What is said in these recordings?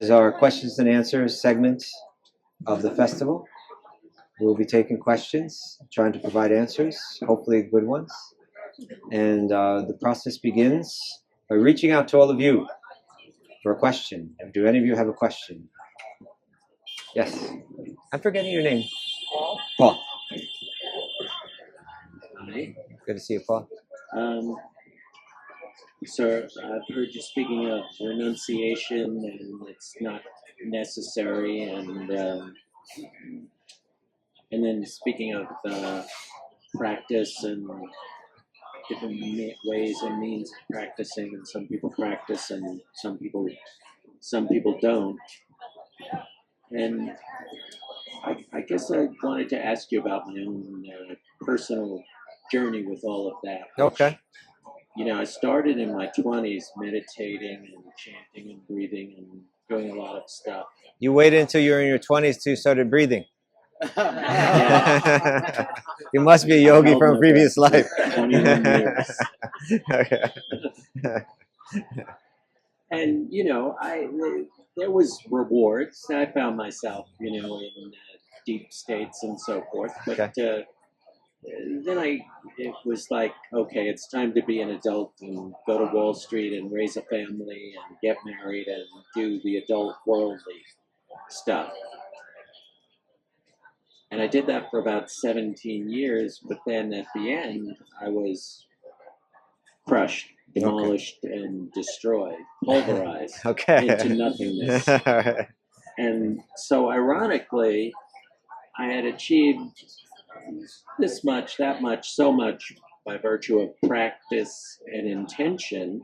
This is our questions and answers segment of the festival. We'll be taking questions, trying to provide answers, hopefully good ones. And the process begins by reaching out to all of you for a question. Do any of you have a question? Yes. I'm forgetting your name. Paul. Hi. Good to see you, Paul. Sir, I've heard you speaking of renunciation, and it's not necessary, and then speaking of practice and different ways and means of practicing, and some people practice and some people don't. And I guess I wanted to ask you about my own personal journey with all of that. Okay. You know, I started in my 20s meditating and chanting and breathing and doing a lot of stuff. You waited until you were in your 20s to started breathing. Yeah. You must be a yogi from a previous life. 21 years. And, you know, there was rewards. I found myself, you know, in deep states and so forth. But Okay. then it was like, okay, it's time to be an adult and go to Wall Street and raise a family and get married and do the adult worldly stuff. And I did that for about 17 years, but then at the end, I was crushed, demolished, and destroyed, pulverized into nothingness. And so ironically, I had achieved this much, that much, so much by virtue of practice and intention.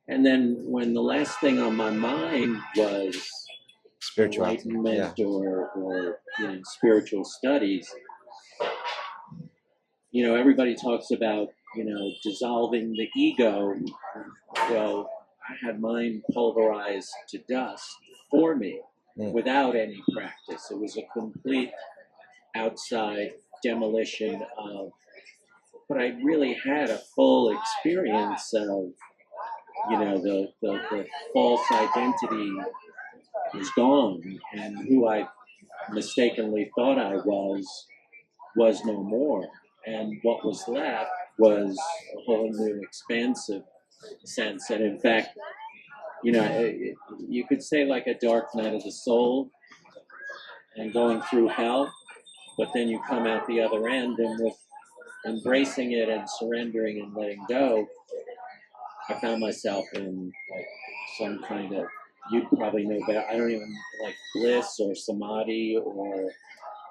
And then when the last thing on my mind was enlightenment or you know, spiritual studies, you know, everybody talks about, you know, dissolving the ego. Well, I had mine pulverized to dust for me without any practice. It was a complete outside demolition of, but I really had a full experience of, you know, the false identity is gone, and who I mistakenly thought I was no more. And what was left was a whole new expansive sense. And in fact, you know, you could say like a dark night of the soul and going through hell, but then you come out the other end, and with embracing it and surrendering and letting go, I found myself in like some kind of, you'd probably know better, I don't even, like bliss or samadhi or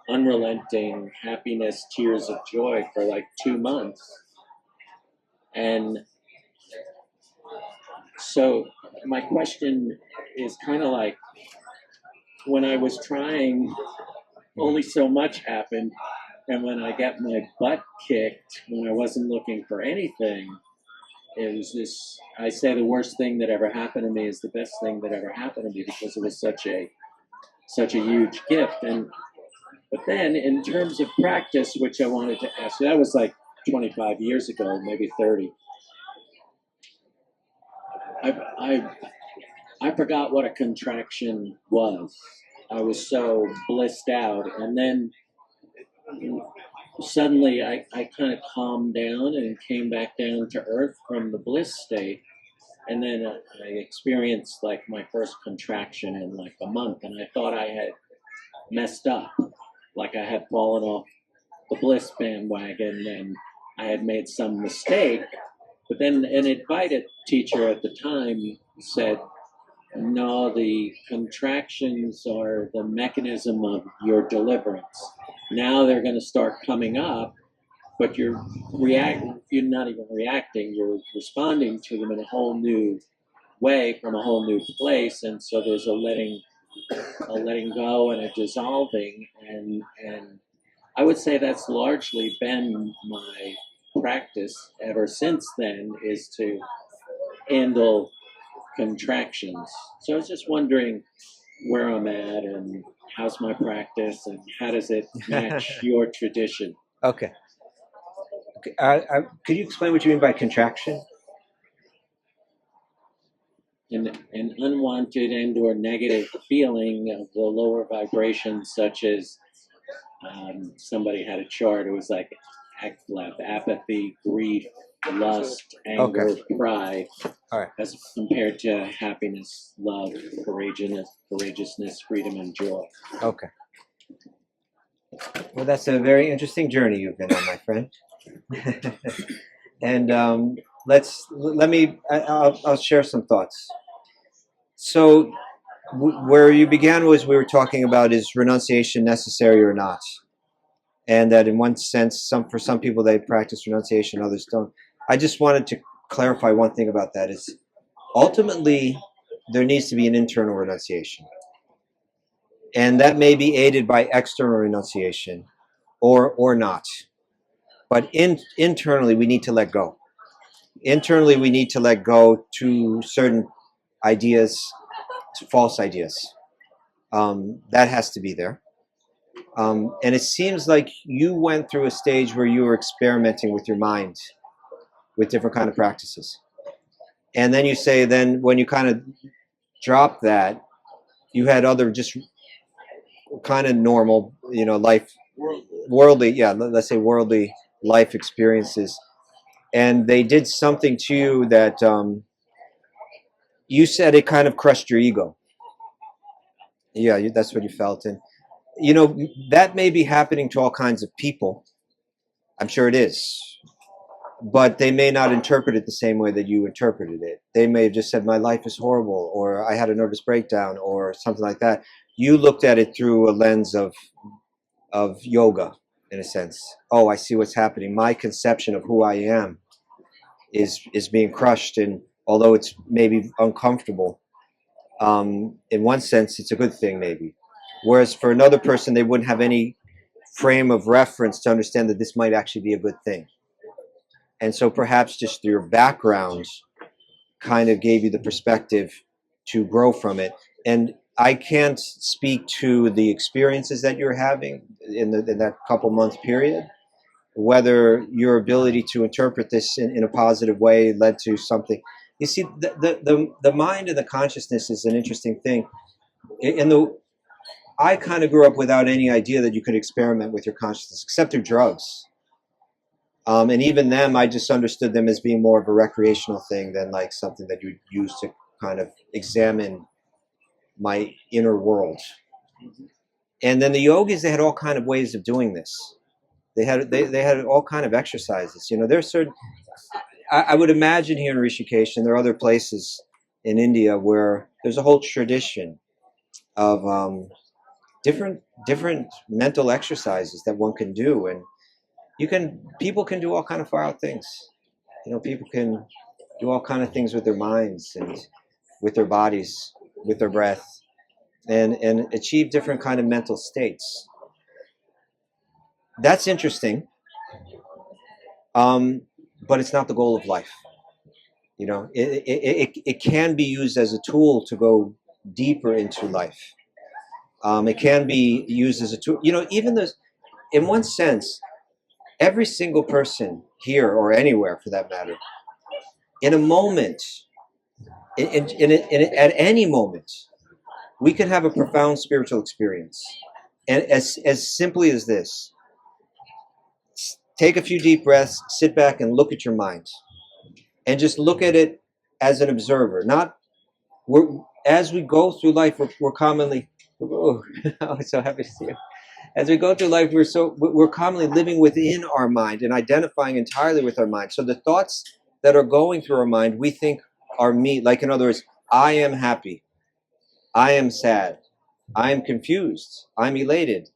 unrelenting happiness, tears of joy for like 2 months. And so my question is kind of like, when I was trying, only so much happened. And when I got my butt kicked, when I wasn't looking for anything, it was this, I say the worst thing that ever happened to me is the best thing that ever happened to me, because it was such a huge gift. But then in terms of practice, which I wanted to ask you, that was like 25 years ago, maybe 30. I forgot what a contraction was. I was so blissed out. And then suddenly I kind of calmed down and came back down to earth from the bliss state. And then I experienced like my first contraction in like a month. And I thought I had messed up, like I had fallen off the bliss bandwagon and I had made some mistake. But then an Advaita teacher at the time said, no, the contractions are the mechanism of your deliverance. Now they're going to start coming up, but you're not even reacting, you're responding to them in a whole new way from a whole new place. And so there's a letting go and a dissolving. And I would say that's largely been my practice ever since then, is to handle contractions. So I was just wondering where I'm at and how's my practice and how does it match your tradition? Okay. Could you explain what you mean by contraction? an unwanted and or negative feeling of the lower vibrations, such as somebody had a chart. It was like apathy, grief, lust, anger, pride, All right. as compared to happiness, love, courageousness, freedom, and joy. Okay. Well, that's a very interesting journey you've been on, my friend. And I'll share some thoughts. So where you began was we were talking about, is renunciation necessary or not? And that in one sense, for some people they practice renunciation, others don't. I just wanted to clarify one thing about that, is ultimately there needs to be an internal renunciation. And that may be aided by external renunciation or not. But internally we need to let go. Internally we need to let go to certain ideas, false ideas. That has to be there. And it seems like you went through a stage where you were experimenting with your mind with different kind of practices. And then you say, then when you kind of dropped that, you had other just kind of normal, life, worldly, let's say worldly life experiences. And they did something to you that you said it kind of crushed your ego. Yeah, that's what you felt. And that may be happening to all kinds of people. I'm sure it is. But they may not interpret it the same way that you interpreted it. They may have just said, my life is horrible, or I had a nervous breakdown, or something like that. You looked at it through a lens of yoga, in a sense. Oh, I see what's happening. My conception of who I am is being crushed. And although it's maybe uncomfortable, in one sense, it's a good thing, maybe. Whereas for another person, they wouldn't have any frame of reference to understand that this might actually be a good thing. And so perhaps just your background kind of gave you the perspective to grow from it. And I can't speak to the experiences that you're having in that couple month period, whether your ability to interpret this in a positive way led to something. You see, the mind and the consciousness is an interesting thing. I kind of grew up without any idea that you could experiment with your consciousness, except through drugs. And even them, I just understood them as being more of a recreational thing than like something that you use to kind of examine my inner world. And then the yogis, they had all kind of ways of doing this. They had all kind of exercises. There's certain. I would imagine here in Rishikesh, and there are other places in India where there's a whole tradition of different mental exercises that one can do, and people can do all kind of far out things. People can do all kind of things with their minds and with their bodies, with their breath, and achieve different kind of mental states. That's interesting. But it's not the goal of life. It can be used as a tool to go deeper into life. It can be used as a tool. Even those, in one sense, every single person here or anywhere for that matter, in a moment, at any moment, we can have a profound spiritual experience. And as simply as this, take a few deep breaths, sit back and look at your mind. And just look at it as an observer. As we go through life, we're commonly, I'm so happy to see you. As we go through life, we're commonly living within our mind and identifying entirely with our mind. So the thoughts that are going through our mind, we think are me. Like in other words, I am happy. I am sad. I am confused. I'm elated.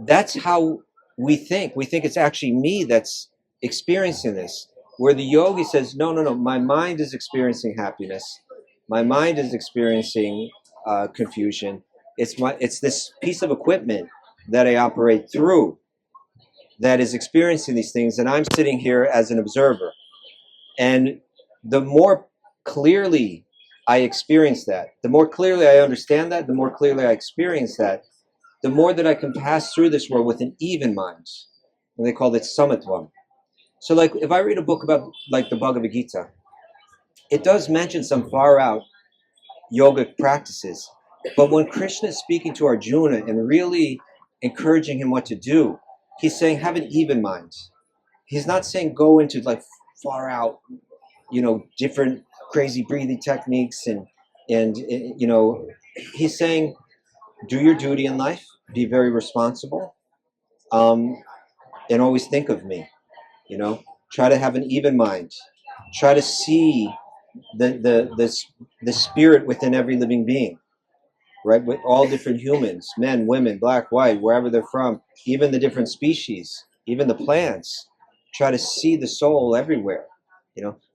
That's how we think. We think it's actually me that's experiencing this. Where the yogi says, no, my mind is experiencing happiness. My mind is experiencing confusion. It's this piece of equipment that I operate through that is experiencing these things, and I'm sitting here as an observer. And the more clearly I experience that, the more clearly I understand that, the more clearly I experience that, the more that I can pass through this world with an even mind. And they call it samatvam. So like if I read a book about like the Bhagavad Gita, it does mention some far out yogic practices. But when Krishna is speaking to Arjuna and really encouraging him what to do, he's saying have an even mind. He's not saying go into like far out, different crazy breathing techniques and he's saying do your duty in life, be very responsible, and always think of me. Try to have an even mind. Try to see the spirit within every living being, right? With all different humans, men, women, black, white, wherever they're from, even the different species, even the plants. Try to see the soul everywhere.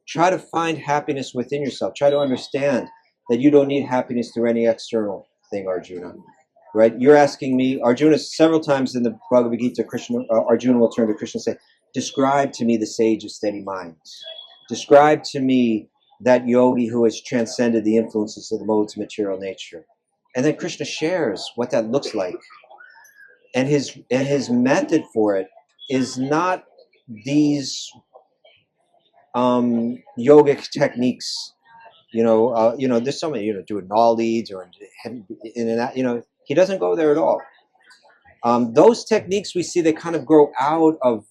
Try to find happiness within yourself. Try to understand that you don't need happiness through any external thing, Arjuna. Right? You're asking me, Arjuna, several times in the Bhagavad Gita, Arjuna will turn to Krishna and say, describe to me the sage of steady mind. Describe to me that yogi who has transcended the influences of the modes of material nature. And then Krishna shares what that looks like. And his method for it is not these yogic techniques. There's so many, doing all leads or in and that, he doesn't go there at all. Those techniques we see, they kind of grow out of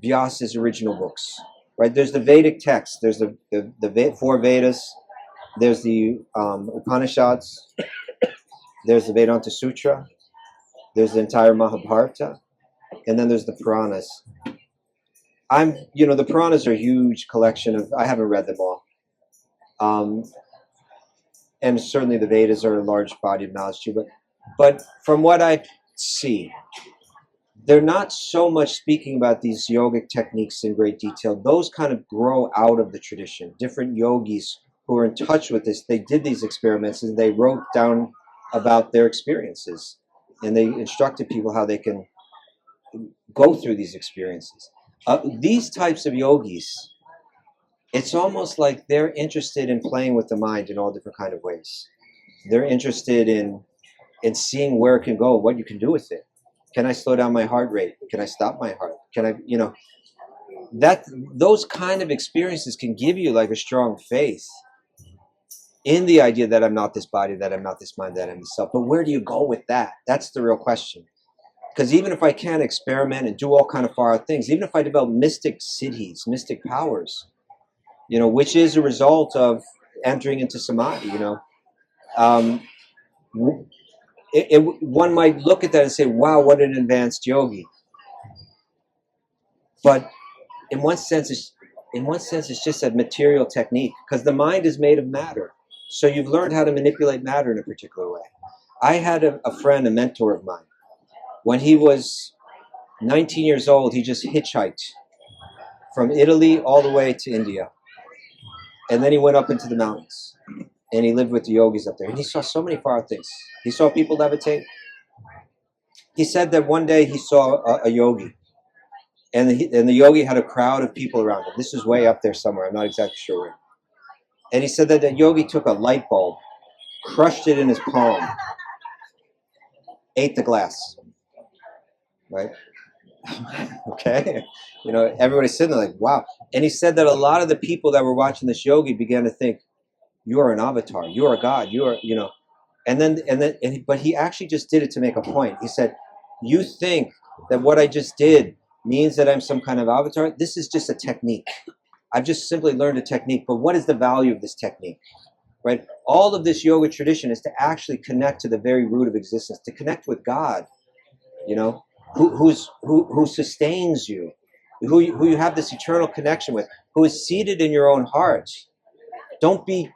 Vyasa's original books, right? There's the Vedic text, there's the four Vedas, there's the Upanishads, there's the Vedanta Sutra, there's the entire Mahabharata, and then there's the Puranas. The Puranas are a huge collection of, I haven't read them all. And certainly the Vedas are a large body of knowledge too, but from what I see, they're not so much speaking about these yogic techniques in great detail. Those kind of grow out of the tradition. Different yogis who are in touch with this, they did these experiments and they wrote down about their experiences. And they instructed people how they can go through these experiences. These types of yogis, it's almost like they're interested in playing with the mind in all different kind of ways. They're interested in seeing where it can go, what you can do with it. Can I slow down my heart rate? Can I stop my heart? Can I, those kind of experiences can give you like a strong faith in the idea that I'm not this body, that I'm not this mind, that I'm this self. But where do you go with that? That's the real question. Because even if I can experiment and do all kind of far out things, even if I develop mystic siddhis, mystic powers, which is a result of entering into samadhi, one might look at that and say, wow, what an advanced yogi. But in one sense, it's just a material technique, because the mind is made of matter. So you've learned how to manipulate matter in a particular way. I had a friend, a mentor of mine. When he was 19 years old, he just hitchhiked from Italy all the way to India. And then he went up into the mountains. And he lived with the yogis up there. And he saw so many far things. He saw people levitate. He said that one day he saw a yogi. And the yogi had a crowd of people around him. This is way up there somewhere. I'm not exactly sure where. And he said that the yogi took a light bulb, crushed it in his palm, ate the glass. Right? Okay? Everybody's sitting there like, wow. And he said that a lot of the people that were watching this yogi began to think, you're an avatar, you're a god, but he actually just did it to make a point. He said, you think that what I just did means that I'm some kind of avatar? This is just a technique. I've just simply learned a technique, but what is the value of this technique? Right? All of this yoga tradition is to actually connect to the very root of existence, to connect with God, who sustains you, who you have this eternal connection with, who is seated in your own heart. Don't be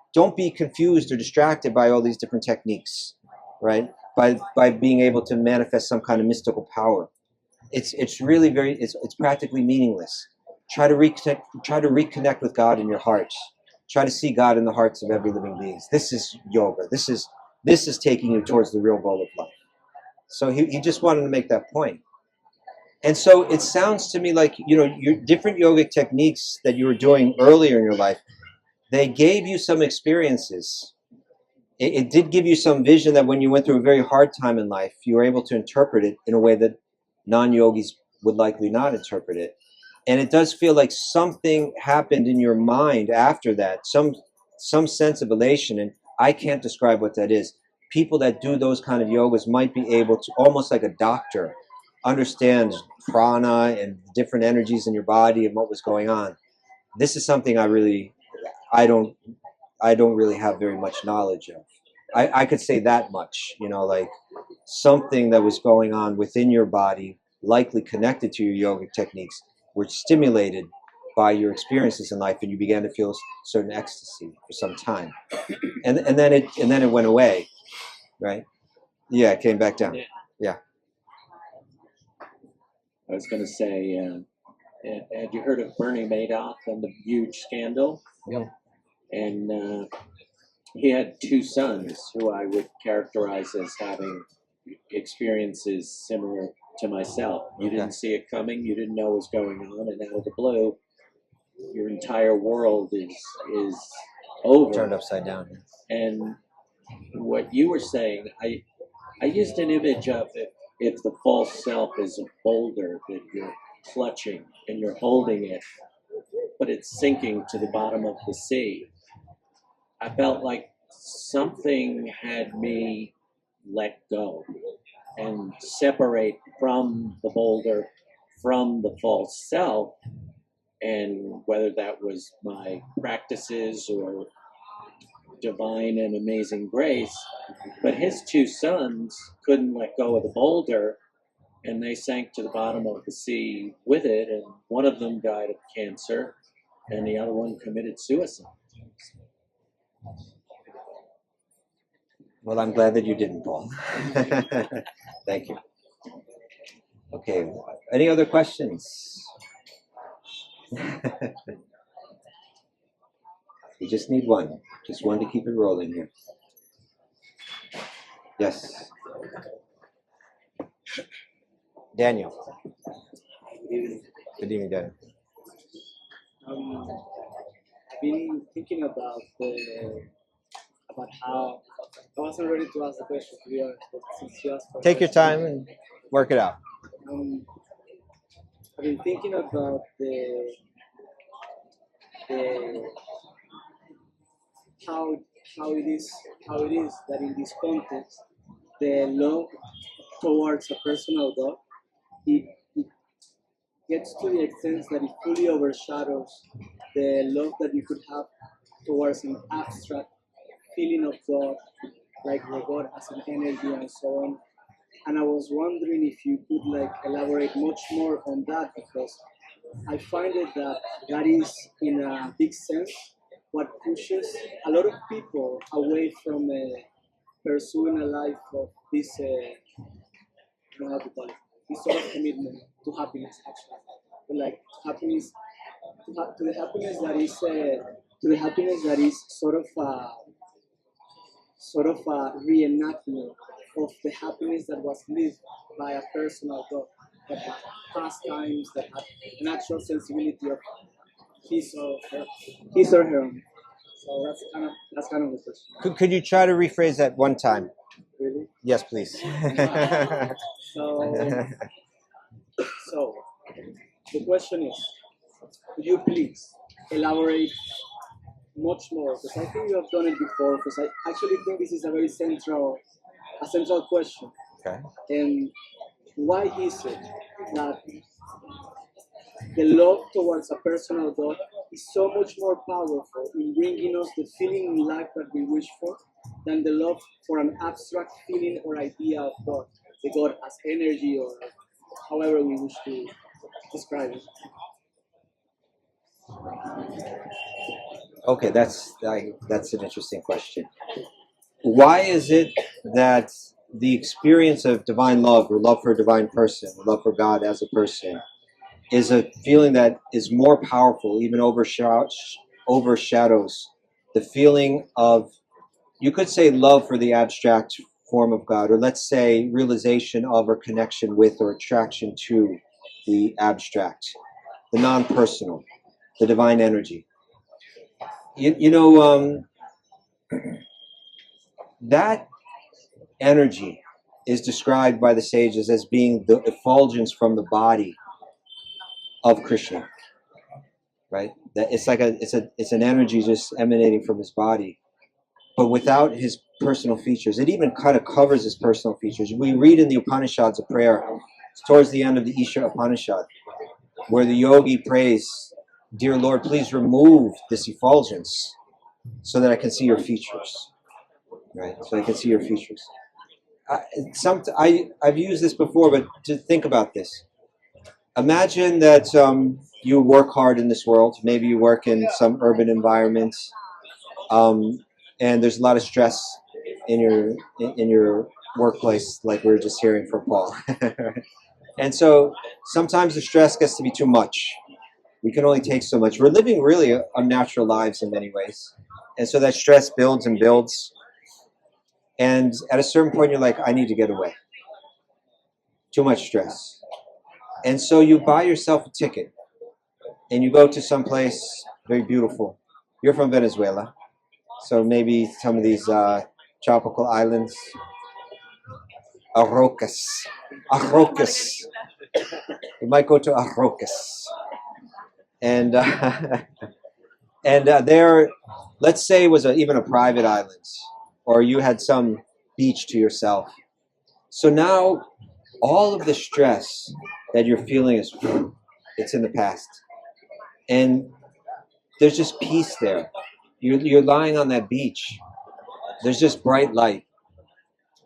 confused or distracted by all these different techniques, right? By being able to manifest some kind of mystical power. It's really it's practically meaningless. Try to reconnect with God in your heart. Try to see God in the hearts of every living being. This is yoga. This is taking you towards the real goal of life. So he just wanted to make that point. And so it sounds to me like, your different yogic techniques that you were doing earlier in your life, they gave you some experiences. It did give you some vision that when you went through a very hard time in life, you were able to interpret it in a way that non-yogis would likely not interpret it. And it does feel like something happened in your mind after that, some sense of elation, and I can't describe what that is. People that do those kind of yogas might be able to, almost like a doctor, understand prana and different energies in your body and what was going on. This is something I don't really have very much knowledge of. I could say that much, like something that was going on within your body, likely connected to your yogic techniques, were stimulated by your experiences in life, and you began to feel certain ecstasy for some time, and then it went away, right? Yeah, it came back down. Yeah. I was going to say, had you heard of Bernie Madoff and the huge scandal? Yeah. And he had two sons who I would characterize as having experiences similar to myself. You didn't see it coming. You didn't know what was going on, and out of the blue, your entire world is over, Turned upside down. And what you were saying, I used an image of if the false self is a boulder that you're clutching and you're holding it, but it's sinking to the bottom of the sea. I felt like something had me let go and separate from the boulder, from the false self, and whether that was my practices or divine and amazing grace. But his two sons couldn't let go of the boulder, and they sank to the bottom of the sea with it, and one of them died of cancer, and the other one committed suicide. Well, I'm glad that you didn't, Paul. Thank you. Okay, any other questions? You just need one. Just one to keep it rolling here. Yes. Daniel. Good evening, Daniel. I've been thinking about how I wasn't ready to ask the question, to be honest, but since you asked for Take your time and work it out. I've been thinking about the how it is that in this context the love towards a personal God it gets to the extent that it fully overshadows the love that you could have towards an abstract feeling of God, like the God as an energy and so on. And I was wondering if you could elaborate much more on that, because I find it that is in a big sense what pushes a lot of people away from pursuing a life of this, I don't know how to call it, this sort of commitment to happiness, actually. But happiness, to the happiness that is sort of a reenactment of the happiness that was lived by a personal God, that had pastimes, that had an actual sensibility of his or her own. So that's kind of the question. Could you try to rephrase that one time? Really? Yes, please. So the question is, could you please elaborate much more? Because I think you have done it before. Because I actually think this is a very central question. Okay. And why is it that the love towards a personal God is so much more powerful in bringing us the feeling in life that we wish for than the love for an abstract feeling or idea of God, the God as energy or however we wish to describe it? Okay, that's an interesting question. Why is it that the experience of divine love, or love for a divine person, or love for God as a person, is a feeling that is more powerful, even overshadows the feeling of, you could say, love for the abstract form of God, or let's say realization of or connection with or attraction to the abstract, the non-personal, the divine energy. That energy is described by the sages as being the effulgence from the body of Krishna. right? That it's an energy just emanating from his body, but without his personal features. It even kind of covers his personal features. We read in the Upanishads a prayer towards the end of the Isha Upanishad, where the yogi prays, "Dear Lord, please remove this effulgence so that I can see your features." Right? So I can see your features. I've used this before, but to think about this. Imagine that you work hard in this world. Maybe you work in some urban environment, and there's a lot of stress in your workplace, like we were just hearing from Paul. And so sometimes the stress gets to be too much. We can only take so much. We're living really unnatural lives in many ways. And so that stress builds and builds. And at a certain point, you're like, I need to get away. Too much stress. And so you buy yourself a ticket and you go to some place very beautiful. You're from Venezuela. So maybe some of these tropical islands. Arrocas. You might go to Arrocas. And there, let's say it was even a private island, or you had some beach to yourself. So now all of the stress that you're feeling it's in the past. And there's just peace there. You're lying on that beach. There's just bright light.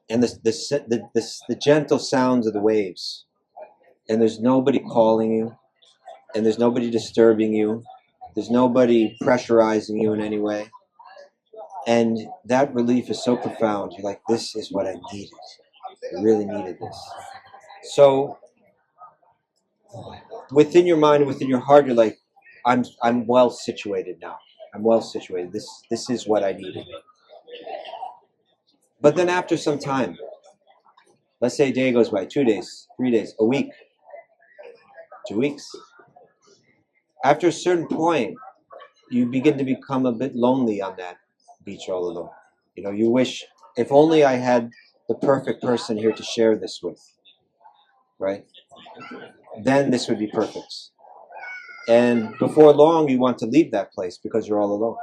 And the gentle sounds of the waves. And there's nobody calling you. And there's nobody disturbing you. There's nobody pressurizing you in any way. And that relief is so profound. You're like, this is what I needed. I really needed this. So within your mind, within your heart, you're like, I'm well situated now. I'm well situated. This is what I needed. But then after some time, let's say a day goes by, 2 days, 3 days, a week, 2 weeks. After a certain point, you begin to become a bit lonely on that beach all alone. You know, you wish, if only I had the perfect person here to share this with, right? Then this would be perfect. And before long, you want to leave that place because you're all alone.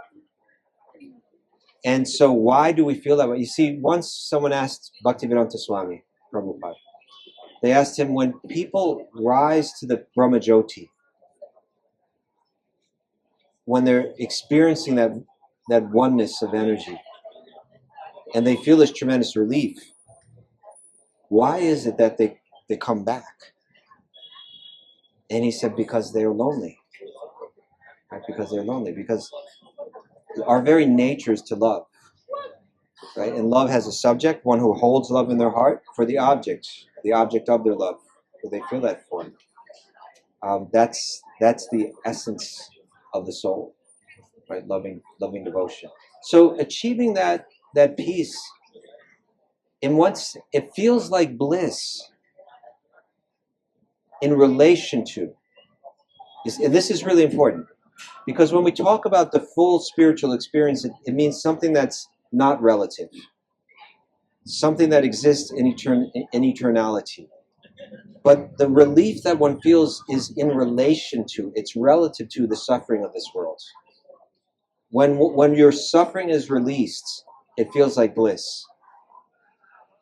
And so why do we feel that way? You see, once someone asked Bhaktivedanta Swami Prabhupada, they asked him, when people rise to the Brahmajyoti, when they're experiencing that oneness of energy, and they feel this tremendous relief, why is it that they come back? And he said, because they're lonely. Right? Because they're lonely. Because our very nature is to love. Right? And love has a subject, one who holds love in their heart, for the object of their love, who they feel that for. That's the essence of the soul, right? Loving devotion. So achieving that peace, in once it feels like bliss in relation to. And this is really important, because when we talk about the full spiritual experience, it means something that's not relative, something that exists in eternality. But the relief that one feels is in relation to, it's relative to the suffering of this world. When your suffering is released, it feels like bliss.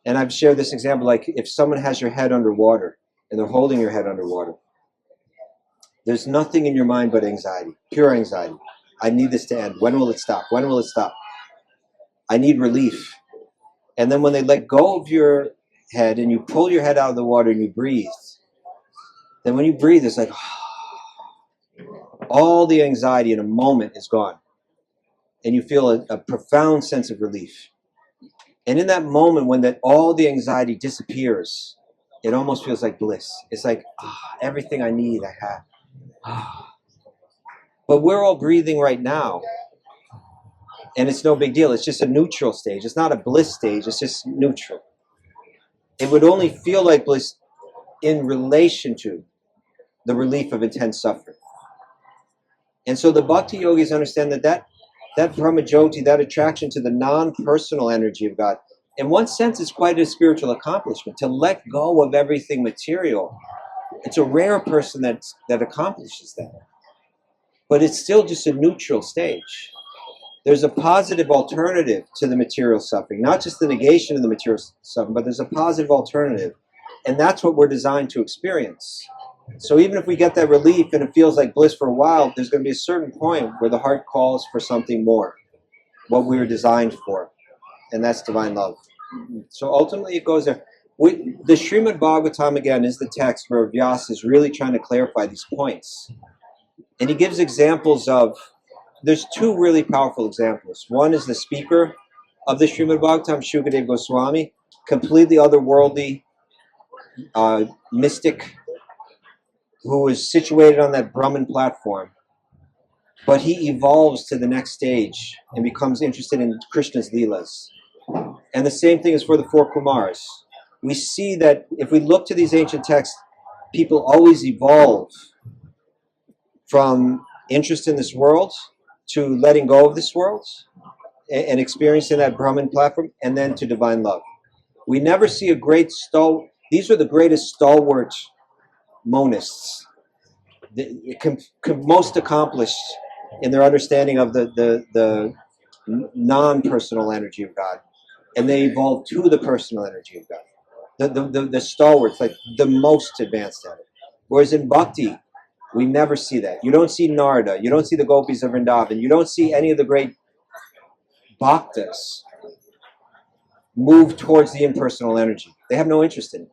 And I've shared this example, like if someone has your head underwater and they're holding your head underwater, there's nothing in your mind but anxiety, pure anxiety. I need this to end. When will it stop? When will it stop? I need relief. And then when they let go of your head and you pull your head out of the water and you breathe, then when you breathe, it's like all the anxiety in a moment is gone. And you feel a profound sense of relief. And in that moment, when all the anxiety disappears, it almost feels like bliss. It's like, everything I need, I have. But we're all breathing right now. And it's no big deal. It's just a neutral stage. It's not a bliss stage. It's just neutral. It would only feel like bliss in relation to the relief of intense suffering. And so the bhakti yogis understand that Brahmajyoti, that attraction to the non-personal energy of God, in one sense is quite a spiritual accomplishment. To let go of everything material, it's a rare person that accomplishes that. but it's still just a neutral stage. There's a positive alternative to the material suffering, not just the negation of the material suffering, but there's a positive alternative. And that's what we're designed to experience. So even if we get that relief and it feels like bliss for a while, there's going to be a certain point where the heart calls for something more, what we were designed for, and that's divine love. So ultimately it goes there. The Srimad Bhagavatam, again, is the text where Vyasa is really trying to clarify these points. And he gives examples of, there's two really powerful examples. One is the speaker of the Srimad Bhagavatam, Shukadeva Goswami, completely otherworldly mystic who is situated on that Brahman platform. But he evolves to the next stage and becomes interested in Krishna's Leelas. And the same thing is for the four Kumars. We see that if we look to these ancient texts, people always evolve from interest in this world to letting go of this world and experiencing that Brahman platform, and then to divine love. We never see a great these are the greatest stalwart monists, most accomplished in their understanding of the non-personal energy of God, and they evolve to the personal energy of God. The stalwarts, like the most advanced at it. Whereas in bhakti, we never see that. You don't see Narada, you don't see the gopis of Vrindavan, you don't see any of the great bhaktas move towards the impersonal energy. They have no interest in it,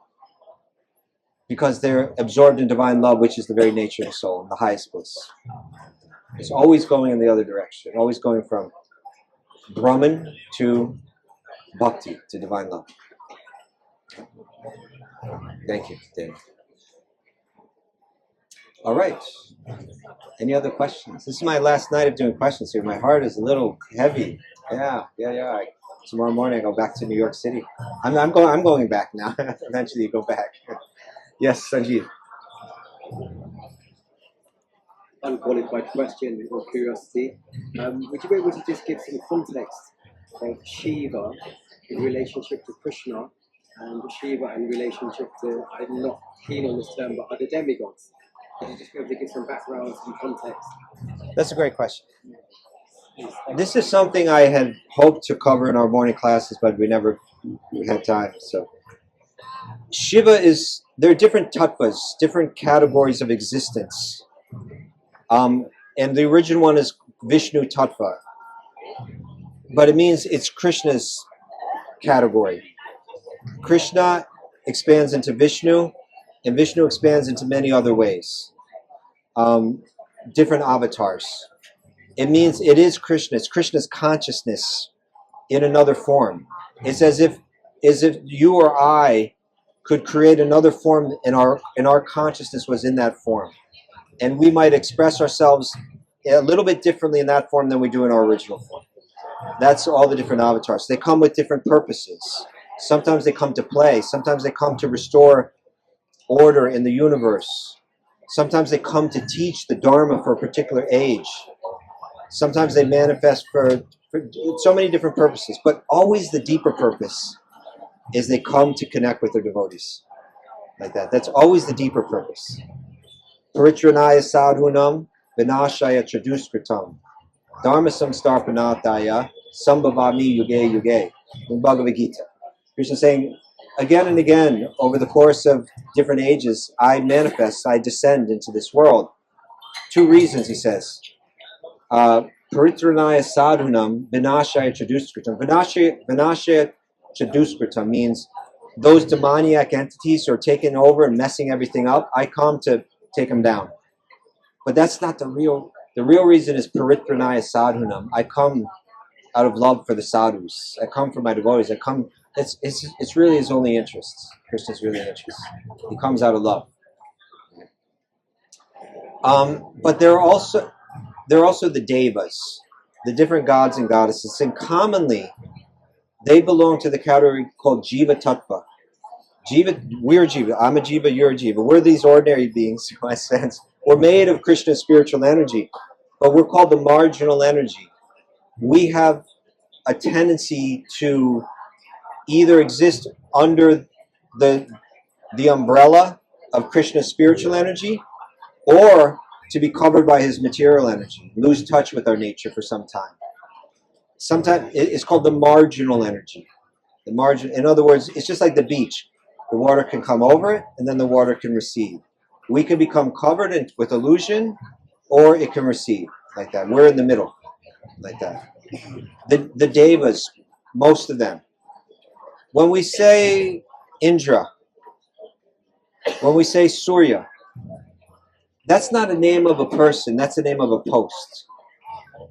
because they're absorbed in divine love, which is the very nature of the soul, and the highest bliss. It's always going in the other direction, always going from Brahman to bhakti, to divine love. Thank you, Dave. All right. Any other questions? This is my last night of doing questions here. My heart is a little heavy. Yeah. Tomorrow morning I go back to New York City. I'm going back now. Eventually you go back. Yes, Sanjeev. Unqualified question or curiosity. Would you be able to just give some context of Shiva in relationship to Krishna and Shiva in relationship to, I'm not keen on this term, but other demigods? Could you just be able to give some background, some context? That's a great question. This is something I had hoped to cover in our morning classes, but we never had time. So Shiva there are different tattvas, different categories of existence. And the original one is Vishnu tattva. But it means it's Krishna's category. Krishna expands into Vishnu, and Vishnu expands into many other ways. Different avatars. It means it is Krishna. It's Krishna's consciousness in another form. It's as if you or I could create another form, and our consciousness was in that form. And we might express ourselves a little bit differently in that form than we do in our original form. That's all the different avatars. They come with different purposes. Sometimes they come to play. Sometimes they come to restore order in the universe. Sometimes they come to teach the Dharma for a particular age. Sometimes they manifest for so many different purposes. But always the deeper purpose is they come to connect with their devotees. Like that. That's always the deeper purpose. Paritranaya sadhunam vinashaya chaduskritam dharma samstarpanataya sambhavami yuge yuge in Bhagavad Gita. Krishna is saying again and again over the course of different ages, I descend into this world. Two reasons, he says. Paritranaya sadhunam vinashaya chaduskritam. Vinashaya chaduskritam means those demoniac entities who are taking over and messing everything up, I come to take them down. But that's not the real reason is paritranaya sadhunam. I come out of love for the sadhus. I come for my devotees. It's really his only interest. Krishna's really interest. He comes out of love. But there are also the devas, the different gods and goddesses, and commonly they belong to the category called Jiva Tattva. Jiva, we're Jiva. I'm a Jiva, you're a Jiva. We're these ordinary beings, in my sense. We're made of Krishna's spiritual energy, but we're called the marginal energy. We have a tendency to either exist under the umbrella of Krishna's spiritual energy, or to be covered by his material energy, lose touch with our nature for some time. Sometimes it's called the marginal energy. The margin, in other words, it's just like the beach. The water can come over it, and then the water can recede. We can become covered with illusion, or it can recede like that. We're in the middle, like that. The devas, most of them. When we say Indra, when we say Surya, that's not a name of a person, that's the name of a post.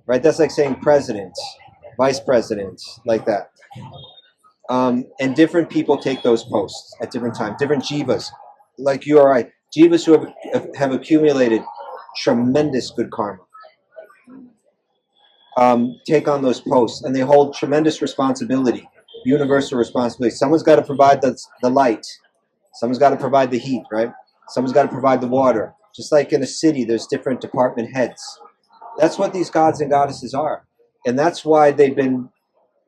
Right? That's like saying president, vice president, like that. And different people take those posts at different times. Different jivas, like you or I. Jivas who have accumulated tremendous good karma. Take on those posts, and they hold tremendous responsibility, universal responsibility. Someone's got to provide the light. Someone's got to provide the heat, right? Someone's got to provide the water. Just like in a city, there's different department heads. That's what these gods and goddesses are. And that's why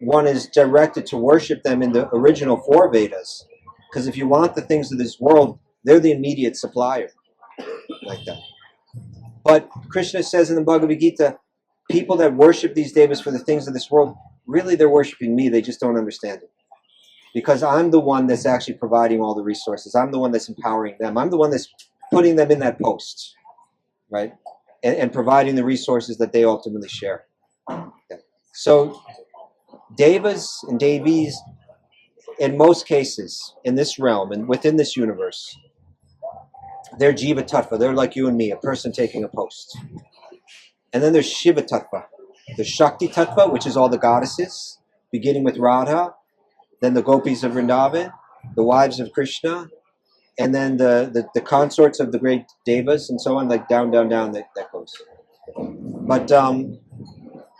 one is directed to worship them in the original 4 Vedas. Because if you want the things of this world, they're the immediate supplier. Like that. But Krishna says in the Bhagavad Gita, people that worship these devas for the things of this world, really they're worshiping me, they just don't understand it. Because I'm the one that's actually providing all the resources. I'm the one that's empowering them. I'm the one that's putting them in that post, right? And providing the resources that they ultimately share. Okay. So, devas and devis, in most cases, in this realm and within this universe, they're Jiva Tattva. They're like you and me, a person taking a post. And then there's Shiva Tattva. There's Shakti Tattva, which is all the goddesses, beginning with Radha, then the gopis of Vrindavan, the wives of Krishna, and then the consorts of the great devas, and so on, like down, that goes. But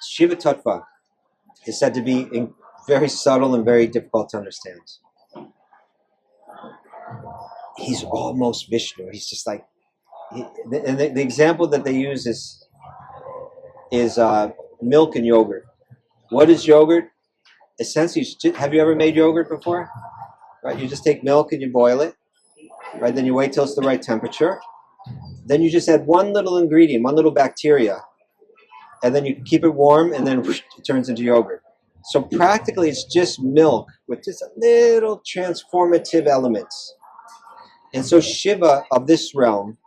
Shiva Tattva is said to be very subtle and very difficult to understand. He's almost Vishnu. He's just like, and the example that they use is milk and yogurt. What is yogurt? Essentially, have you ever made yogurt before? Right, you just take milk and you boil it. Right, then you wait till it's the right temperature. Then you just add one little ingredient, one little bacteria, and then you keep it warm, and then it turns into yogurt. So practically, it's just milk with just a little transformative elements. And so Shiva of this realm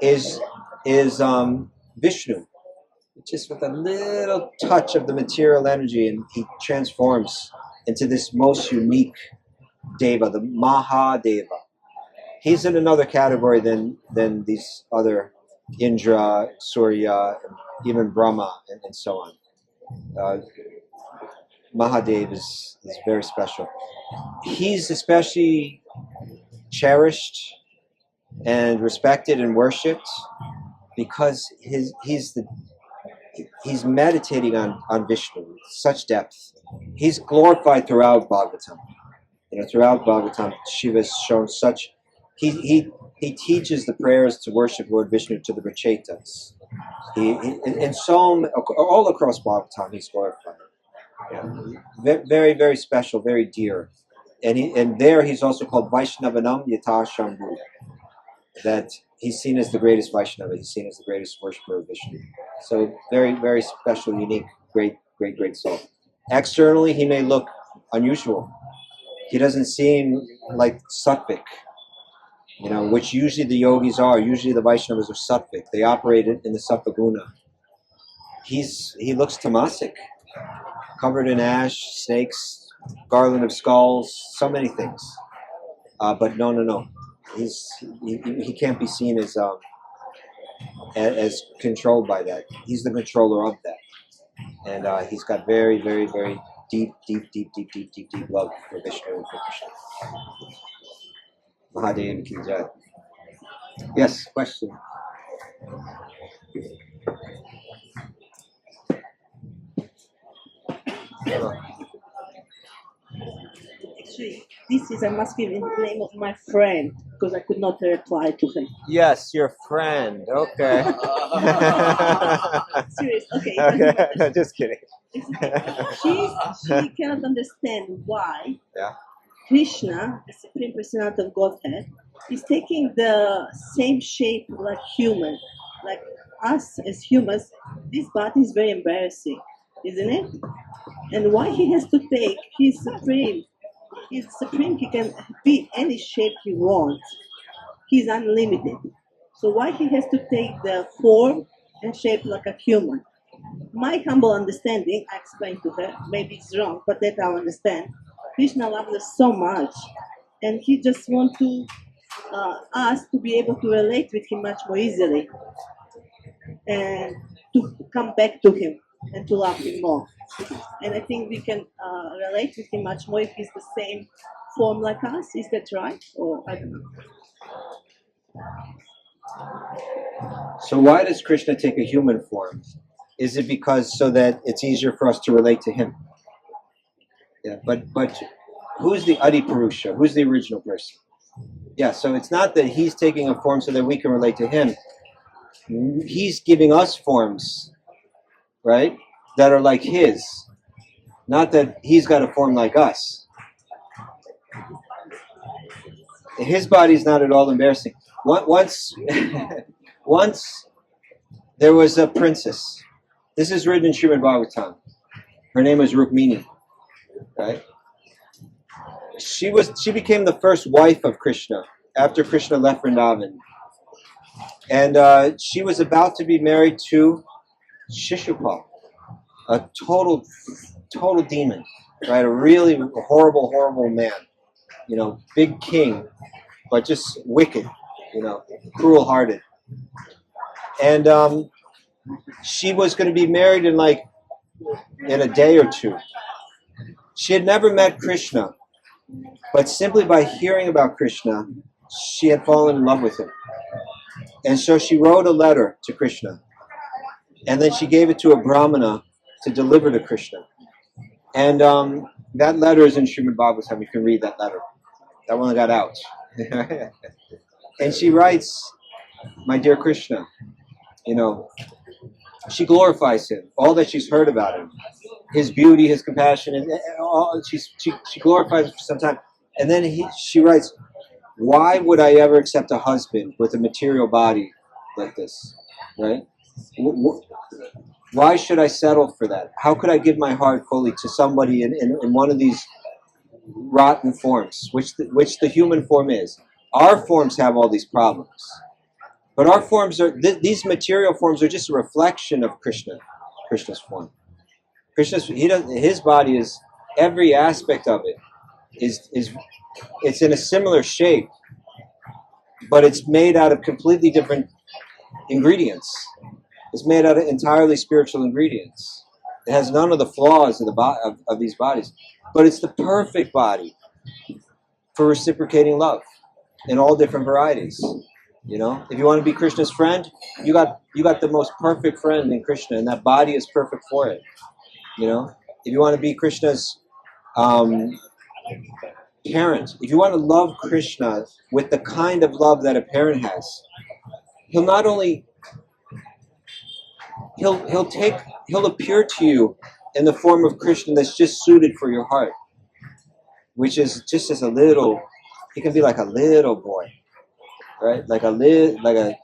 is Vishnu, just with a little touch of the material energy, and he transforms into this most unique deva, the Mahadeva. He's in another category than these other Indra, Surya, and even Brahma, and so on. Mahadev is very special. He's especially cherished and respected and worshipped because he's meditating on Vishnu with such depth. He's glorified throughout Bhagavatam. Throughout Bhagavatam, Shiva is shown such. He teaches the prayers to worship Lord Vishnu to the Rachetas. All across Bhagavatam, he's glorified. Yeah. Very, very special, very dear. And there he's also called Vaishnavanam Yata Shambhu. That he's seen as the greatest Vaishnava. He's seen as the greatest worshiper of Vishnu. So very, very special, unique, great soul. Externally, he may look unusual. He doesn't seem like sattvic, which usually the yogis are. Usually the Vaishnavas are sattvic. They operate in the sattva guna. He looks tamasic, covered in ash, snakes, garland of skulls, so many things. But no. He can't be seen as controlled by that. He's the controller of that, and he's got very, very, very deep love for Vishnu and for Krishna. Mahadev ki jai. Yes, question. Actually, this is, I must give in the name of my friend, because I could not reply to him. Yes, your friend. Okay. Serious, okay. Okay. No, just kidding. She cannot understand why Yeah. Krishna, the Supreme Personality of Godhead, is taking the same shape like human, like us as humans, this body is very embarrassing, isn't it? And why he has to take, he's supreme. He's supreme, he can be any shape he wants. He's unlimited. So why he has to take the form and shape like a human? My humble understanding, I explained to her, maybe it's wrong, but that I understand. Krishna loves us so much, and he just wants to us to be able to relate with him much more easily, and to come back to him and to love him more. And I think we can relate with him much more if he's the same form like us. Is that right? Or I don't know. So why does Krishna take a human form? Is it because so that it's easier for us to relate to him? Yeah, but who's the Adi Purusha? Who's the original person? Yeah, so it's not that he's taking a form so that we can relate to him. He's giving us forms, right, that are like his. Not that he's got a form like us. His body's not at all embarrassing. Once, once there was a princess. This is written in Srimad Bhagavatam. Her name was Rukmini, right? She became the first wife of Krishna after Krishna left Vrindavan. And she was about to be married to Shishupal, a total demon, right? A really horrible, horrible man. You know, big king, but just wicked, you know, cruel-hearted. And she was going to be married in a day or two. She had never met Krishna, but simply by hearing about Krishna, she had fallen in love with him. And so she wrote a letter to Krishna, and then she gave it to a brahmana to deliver to Krishna. And that letter is in Srimad Bhagavatam. You can read that letter. That one got out. And she writes, "My dear Krishna," you know, she glorifies him, all that she's heard about him, his beauty, his compassion, and all. She glorifies him for some time, and then she writes, "Why would I ever accept a husband with a material body like this, right? Why should I settle for that? How could I give my heart fully to somebody in one of these rotten forms, which the human form is? Our forms have all these problems, but our forms are these material forms are just a reflection of Krishna's form. His body is, every aspect of it is it's in a similar shape, but it's made out of completely different ingredients. It's made out of entirely spiritual ingredients. It has none of the flaws of these bodies, but it's the perfect body for reciprocating love in all different varieties. You know, if you want to be Krishna's friend, you got the most perfect friend in Krishna, and that body is perfect for it. You know, if you want to be Krishna's parent, if you want to love Krishna with the kind of love that a parent has, he'll not only he'll appear to you in the form of Krishna that's just suited for your heart, which is just as a little. He can be like a little boy, right? Like a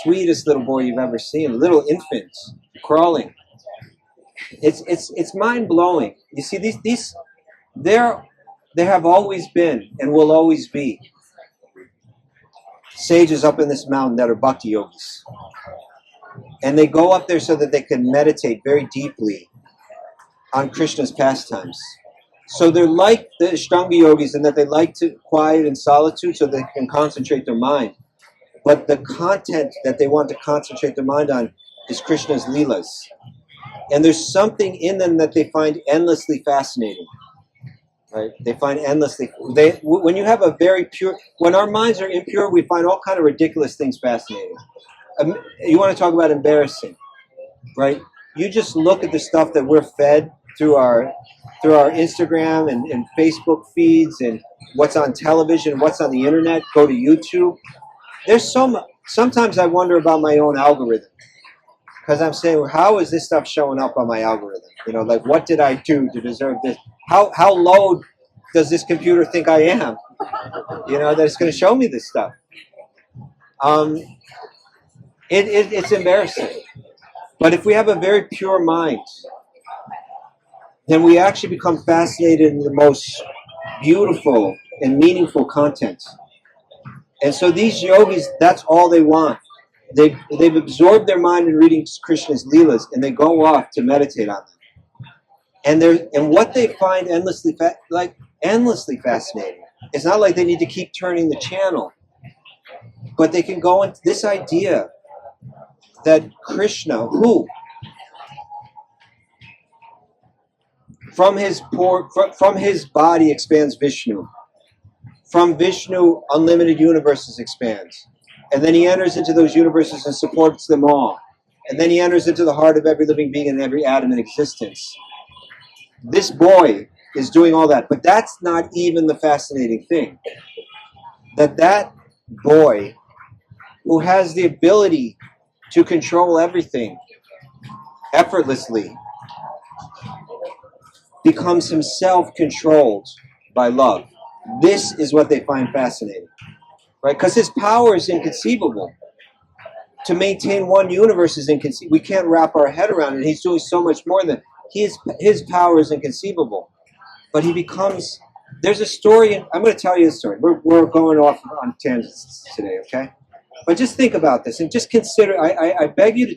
sweetest little boy you've ever seen, a little infant crawling. It's mind blowing. You see, these there have always been and will always be sages up in this mountain that are bhakti yogis. And they go up there so that they can meditate very deeply on Krishna's pastimes. So they're like the Ashtanga yogis in that they like to quiet in solitude so they can concentrate their mind. But the content that they want to concentrate their mind on is Krishna's leelas. And there's something in them that they find endlessly fascinating. Right? They find endlessly. When you have a very pure, when our minds are impure, we find all kind of ridiculous things fascinating. You want to talk about embarrassing, right? You just look at the stuff that we're fed through our Instagram and Facebook feeds and what's on television, what's on the internet. Go to YouTube. There's so much. Sometimes I wonder about my own algorithm, because I'm saying, well, how is this stuff showing up on my algorithm? You know, like, what did I do to deserve this? How low does this computer think I am? You know, that it's going to show me this stuff. It's embarrassing. But if we have a very pure mind, then we actually become fascinated in the most beautiful and meaningful content. And so these yogis, that's all they want. They've absorbed their mind in reading Krishna's Leelas, and they go off to meditate on them. And what they find endlessly fascinating. It's not like they need to keep turning the channel, but they can go into this idea that Krishna, who from his body expands Vishnu, from Vishnu unlimited universes expands, and then he enters into those universes and supports them all, and then he enters into the heart of every living being and every atom in existence. This boy is doing all that, but that's not even the fascinating thing. That boy who has the ability to control everything effortlessly becomes himself controlled by love. This is what they find fascinating, right? Because his power is inconceivable. To maintain one universe is inconceivable. We can't wrap our head around it. He's doing so much more than his power is inconceivable. But he becomes. There's a story. I'm going to tell you a story. We're going off on tangents today, okay? But just think about this and just consider. I beg you to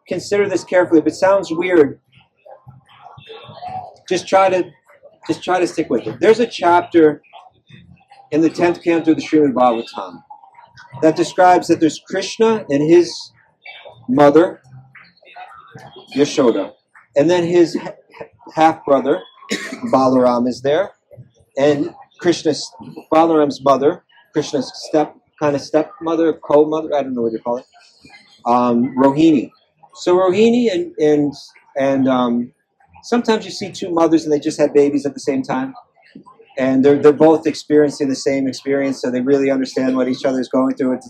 consider this carefully. If it sounds weird, just try to stick with it. There's a chapter in the 10th canto of the Srimad Bhagavatam that describes that there's Krishna and his mother, Yashoda, and then his half-brother, Balaram, is there, and Balaram's mother, Krishna's stepmother, co-mother, I don't know what you call it, Rohini. So Rohini and sometimes you see two mothers and they just had babies at the same time. And they're both experiencing the same experience, so they really understand what each other's going through,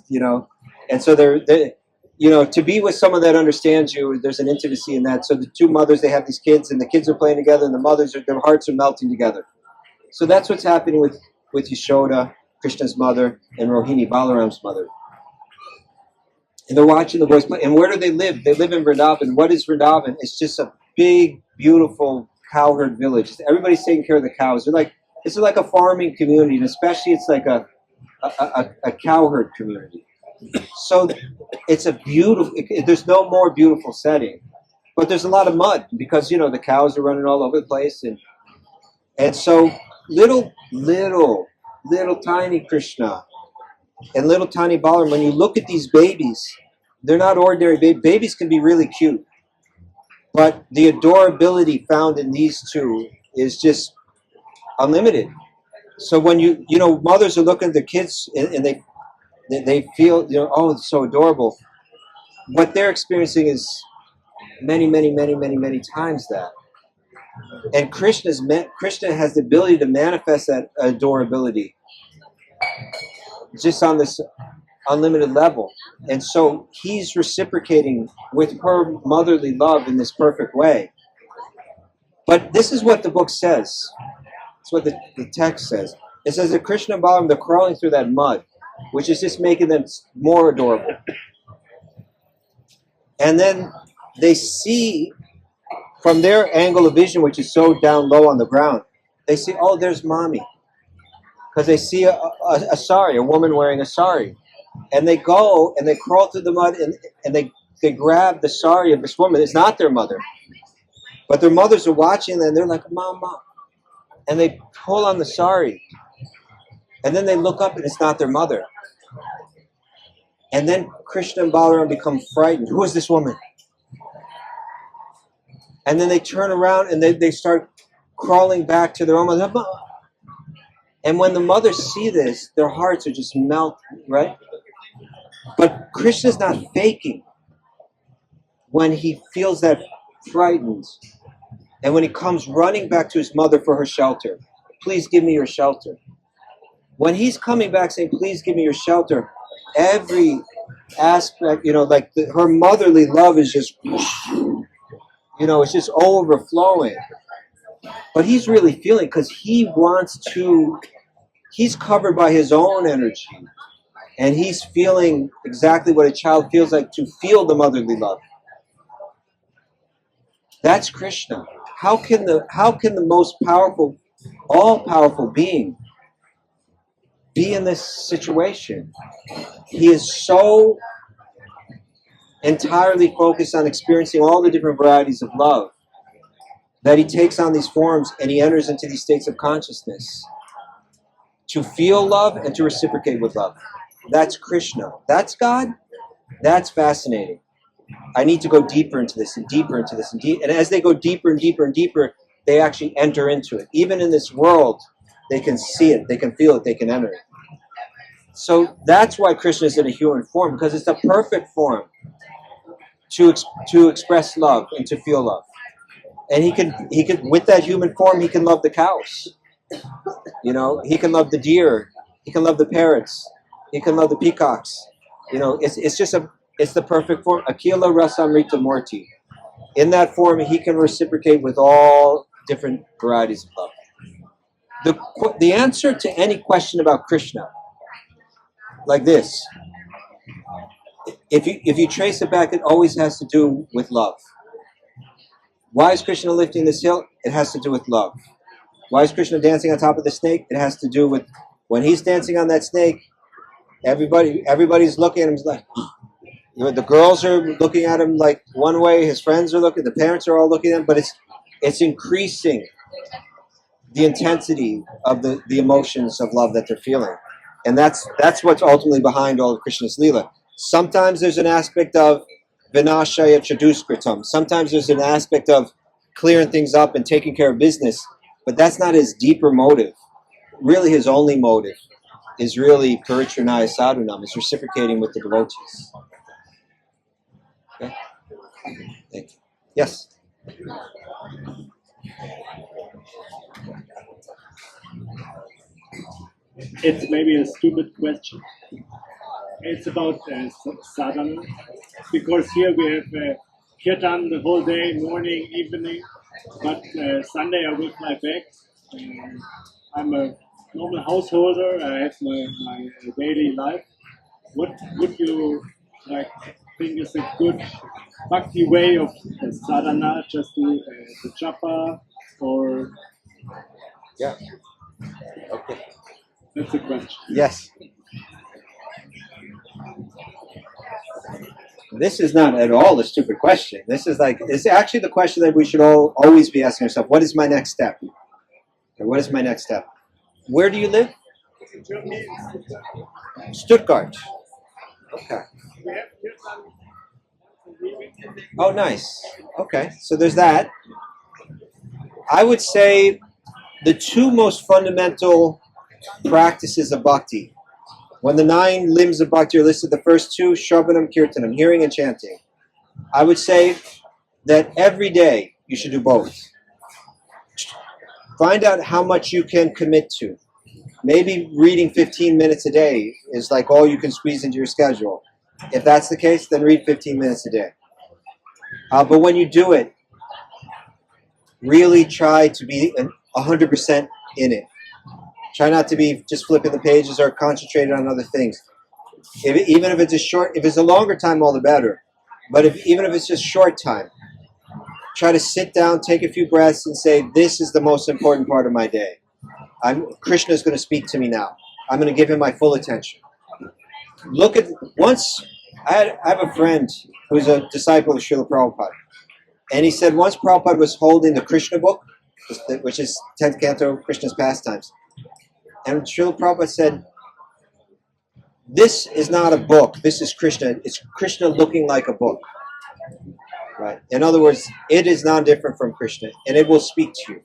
And so they to be with someone that understands you, there's an intimacy in that. So the two mothers, they have these kids, and the kids are playing together, and their hearts are melting together. So that's what's happening with Yashoda, Krishna's mother, and Rohini, Balaram's mother. And they're watching the boys play. And where do they live? They live in Vrindavan. What is Vrindavan? It's just a big, beautiful cowherd village. Everybody's taking care of the cows. It's like a farming community, and especially it's like a cowherd community. So it's a beautiful. There's no more beautiful setting, but there's a lot of mud because the cows are running all over the place, and so little tiny Krishna and little tiny Balaram. When you look at these babies, they're not ordinary babies. Babies can be really cute, but the adorability found in these two is just unlimited. So when mothers are looking at their kids and they feel oh, it's so adorable. What they're experiencing is many times that. And Krishna has the ability to manifest that adorability just on this unlimited level. And so he's reciprocating with her motherly love in this perfect way. But this is what the book says. It's what the text says. It says that Krishna and Balaram, they're crawling through that mud, which is just making them more adorable. And then they see, from their angle of vision, which is so down low on the ground, they see, oh, there's mommy. Because they see a sari, a woman wearing a sari. And they go and they crawl through the mud and they grab the sari of this woman. It's not their mother. But their mothers are watching and they're like, Mama. And they pull on the sari. And then they look up and it's not their mother. And then Krishna and Balaram become frightened. Who is this woman? And then they turn around and they start crawling back to their own mother. And when the mothers see this, their hearts are just melting, right? But Krishna's not faking when he feels that frightened. And when he comes running back to his mother for her shelter, please give me your shelter. When he's coming back saying, please give me your shelter, every aspect, her motherly love is just, it's just overflowing. But he's really feeling, because he's covered by his own energy. And he's feeling exactly what a child feels like, to feel the motherly love. That's Krishna. How can the most powerful, all-powerful being be in this situation? He is so entirely focused on experiencing all the different varieties of love that he takes on these forms and he enters into these states of consciousness to feel love and to reciprocate with love. That's Krishna. That's God. That's fascinating. I need to go deeper into this and deeper into this and as they go deeper and deeper and deeper, they actually enter into it. Even in this world, they can see it, they can feel it, they can enter it. So that's why Krishna is in a human form, because it's the perfect form to express love and to feel love. And he can with that human form, he can love the cows. He can love the deer, he can love the parrots, he can love the peacocks. It's the perfect form. Akila Rasamrita Murti. In that form, he can reciprocate with all different varieties of love. The answer to any question about Krishna, like this, if you trace it back, it always has to do with love. Why is Krishna lifting this hill? It has to do with love. Why is Krishna dancing on top of the snake? It has to do with when he's dancing on that snake, everybody's looking at him like, the girls are looking at him like one way, his friends are looking, the parents are all looking at him, but it's increasing the intensity of the emotions of love that they're feeling. And that's what's ultimately behind all of Krishna's Leela. Sometimes there's an aspect of vinashaya chaduskritam. Sometimes there's an aspect of clearing things up and taking care of business, but that's not his deeper motive. Really his only motive is really paritranaya sadhunam, is reciprocating with the devotees. Okay? Thank you. Yes? It's maybe a stupid question. It's about sadhana, because here we have kirtan the whole day, morning, evening, but Sunday I work my back. I'm a normal householder, I have my daily life. What would you think is a good bhakti way of sadhana, just do the japa, or... Yeah. Okay. That's the question. Yes. This is not at all a stupid question. It's actually the question that we should always be asking ourselves. What is my next step? Okay, what is my next step? Where do you live? Stuttgart. Okay. Oh, nice. Okay, so there's that. I would say the two most fundamental practices of bhakti. When the 9 limbs of bhakti are listed, the first 2, Shravanam, Kirtanam, hearing and chanting. I would say that every day you should do both. Find out how much you can commit to. Maybe reading 15 minutes a day is like all you can squeeze into your schedule. If that's the case, then read 15 minutes a day. But when you do it, really try to be 100% in it. Try not to be just flipping the pages or concentrated on other things. Even if it's if it's a longer time, all the better. But even if it's just short time, try to sit down, take a few breaths, and say, "This is the most important part of my day. Krishna is going to speak to me now. I'm going to give him my full attention." I have a friend who's a disciple of Srila Prabhupada, and he said once Prabhupada was holding the Krishna book, which is 10th canto, Krishna's pastimes. And Srila Prabhupada said, this is not a book, this is Krishna. It's Krishna looking like a book. Right? In other words, it is not different from Krishna, and it will speak to you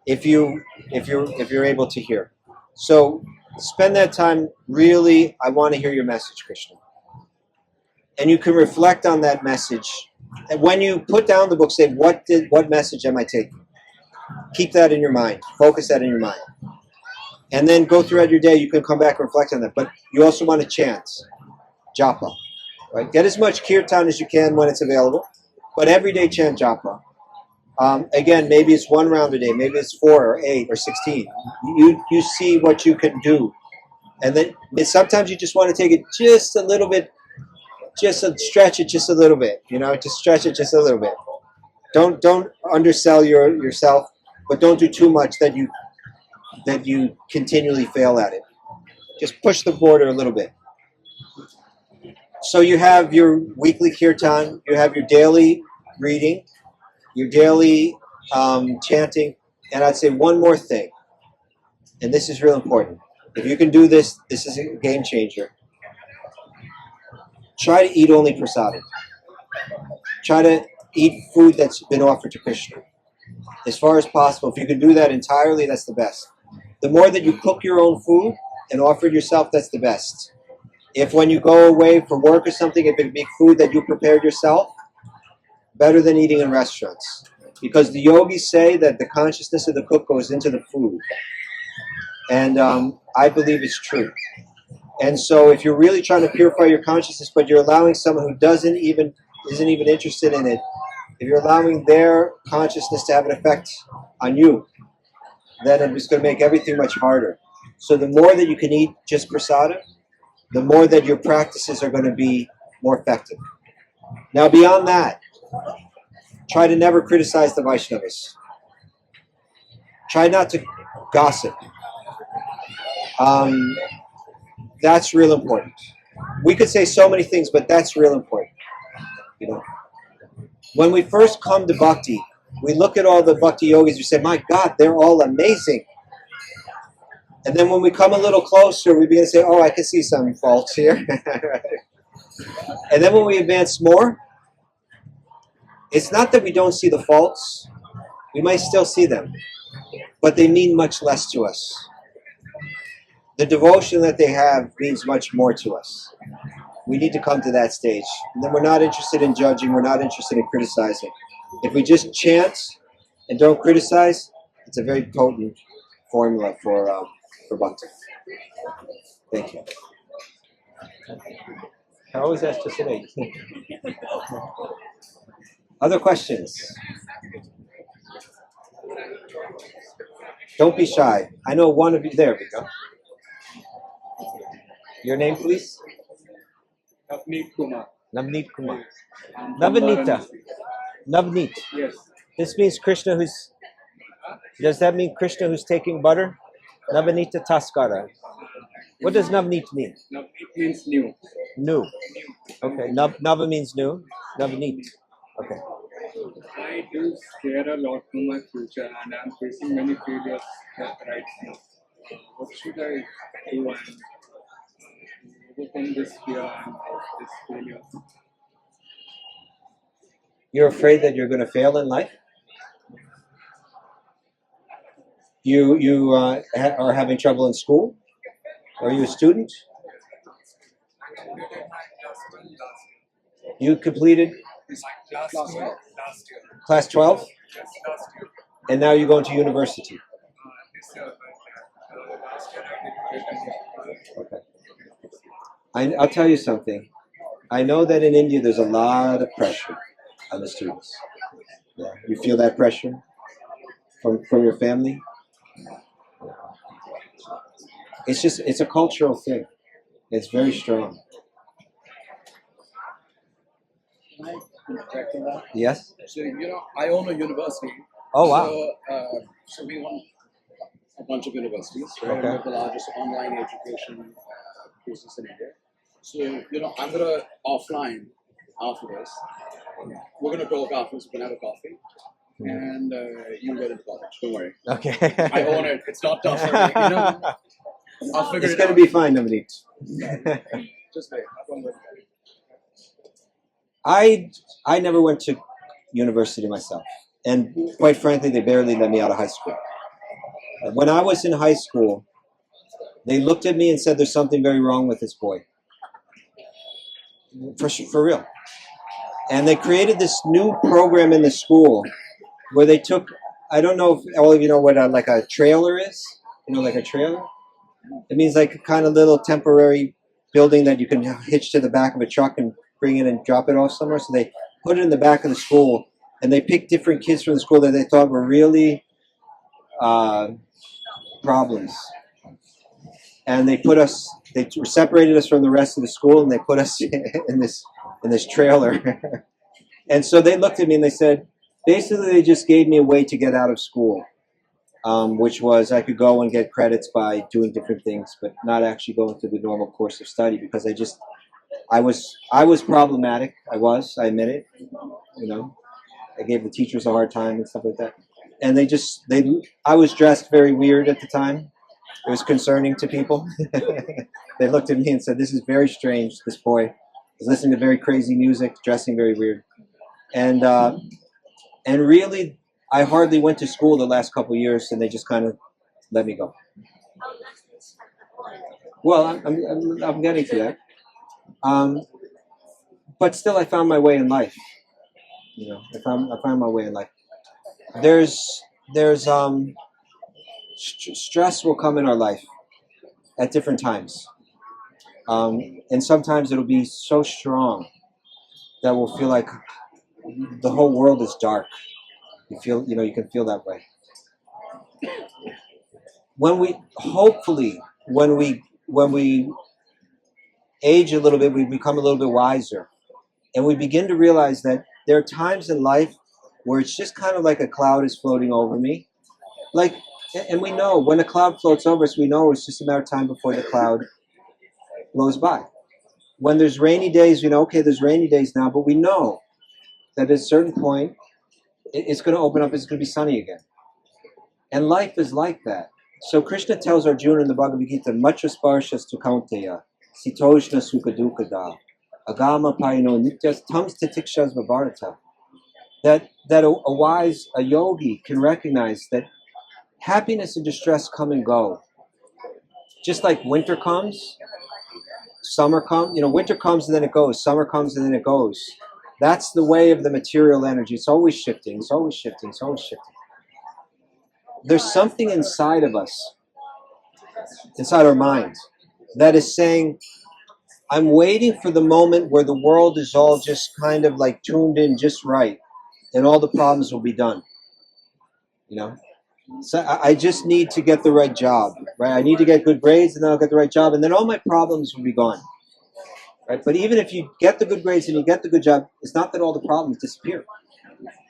if you're able to hear. So spend that time really, I want to hear your message, Krishna. And you can reflect on that message. And when you put down the book, say, what message am I taking? Keep that in your mind. Focus that in your mind. And then go throughout your day, you can come back and reflect on that. But you also want to chant, japa. Right? Get as much kirtan as you can when it's available. But every day chant japa. Again, maybe it's 1 round a day. Maybe it's 4 or 8 or 16. You see what you can do And then sometimes you just want to take it just a little bit, stretch it just a little bit, just stretch it just a little bit. Don't undersell yourself, but don't do too much that you continually fail at it. Just push the border a little bit. So you have your weekly kirtan, you have your daily reading, your daily chanting, and I'd say one more thing, and this is real important. If you can do this, this is a game changer. Try to eat only prasadam. Try to eat food that's been offered to Krishna. As far as possible. If you can do that entirely, that's the best. The more that you cook your own food and offer it yourself, that's the best. If when you go away for work or something, if it be food that you prepared yourself, better than eating in restaurants. Because the yogis say that the consciousness of the cook goes into the food. And I believe it's true. And so if you're really trying to purify your consciousness, but you're allowing someone who isn't even interested in it, if you're allowing their consciousness to have an effect on you, then it's going to make everything much harder. So the more that you can eat just prasadam, the more that your practices are going to be more effective. Now beyond that, try to never criticize the Vaishnavas. Try not to gossip. That's real important. We could say so many things, but that's real important. When we first come to bhakti, we look at all the bhakti yogis, we say, my God, they're all amazing. And then when we come a little closer, we begin to say, oh, I can see some faults here. And then when we advance more, it's not that we don't see the faults. We might still see them, but they mean much less to us. The devotion that they have means much more to us. We need to come to that stage. And then we're not interested in judging, we're not interested in criticizing. If we just chant and don't criticize, it's a very potent formula for bhakti. Thank you. I always ask just today. Other questions? Don't be shy. I know one of you. There we go. Your name, please? Navneet Kumar. Navneet Kumar. I'm from Navneeta. Varanasi. Navneet. Yes. This means Krishna who's... Does that mean Krishna who's taking butter? Navneeta Taskara. What does Navneet mean? Navneet means new. New. Okay. Nava means new. Navneet. Okay. I do care a lot for my future and I'm facing many failures right now. What should I do and overcome this fear and this failure? You're afraid that you're going to fail in life? You are having trouble in school? Are you a student? You completed class 12? And now you're going to university? Okay. I'll tell you something. I know that in India there's a lot of pressure on the students. Yeah. You feel that pressure from your family? It's a cultural thing. It's very strong. Can I interject on that? Yes? So, I own a university. Oh, wow. So we own a bunch of universities, right? Okay. One of the largest online education courses in India. So, I'm going to offline after this. We're going to talk afterwards. We're going to have a coffee. And you'll get into college. Don't worry. Okay. I own it. It's not tough for me. I'll figure It's it going to out. be fine, Navneet. Just wait. Don't worry. I never went to university myself. And quite frankly, they barely let me out of high school. When I was in high school, they looked at me and said, there's something very wrong with this boy. For real. And they created this new program in the school where they took, I don't know if all of you know what like a trailer is. Like a trailer? It means like a kind of little temporary building that you can hitch to the back of a truck and bring it and drop it off somewhere. So they put it in the back of the school, and they picked different kids from the school that they thought were really problems. and they separated us from the rest of the school, and they put us in this trailer. And so they looked at me and they said, basically they just gave me a way to get out of school, which was I could go and get credits by doing different things, but not actually going through the normal course of study, because I was problematic. I admit it. I gave the teachers a hard time and stuff like that. And I was dressed very weird at the time. It was concerning to people. They looked at me and said, "This is very strange. This boy is listening to very crazy music, dressing very weird." And really, I hardly went to school the last couple of years, and they just kind of let me go. Well, I'm getting to that. But still, I found my way in life. I found my way in life. There's stress will come in our life at different times, and sometimes it'll be so strong that we'll feel like the whole world is dark. You can feel that way. When we age a little bit, we become a little bit wiser, and we begin to realize that there are times in life where it's just kind of like a cloud is floating over me. And we know when a cloud floats over us, we know it's just a matter of time before the cloud blows by. When there's rainy days, okay, there's rainy days now, but we know that at a certain point, it's going to open up, it's going to be sunny again. And life is like that. So Krishna tells Arjuna in the Bhagavad Gita, Matrasparshas tu kaunteya, sitoshna sukadukada, agama payano nityas tams titikshas vavarata. That a yogi can recognize that happiness and distress come and go. Just like winter comes, summer comes, winter comes and then it goes, summer comes and then it goes. That's the way of the material energy. It's always shifting, it's always shifting, it's always shifting. There's something inside of us, inside our mind, that is saying, I'm waiting for the moment where the world is all just kind of like tuned in just right, and all the problems will be done. So I just need to get the right job, right? I need to get good grades, and then I'll get the right job, and then all my problems will be gone, right? But even if you get the good grades and you get the good job, it's not that all the problems disappear.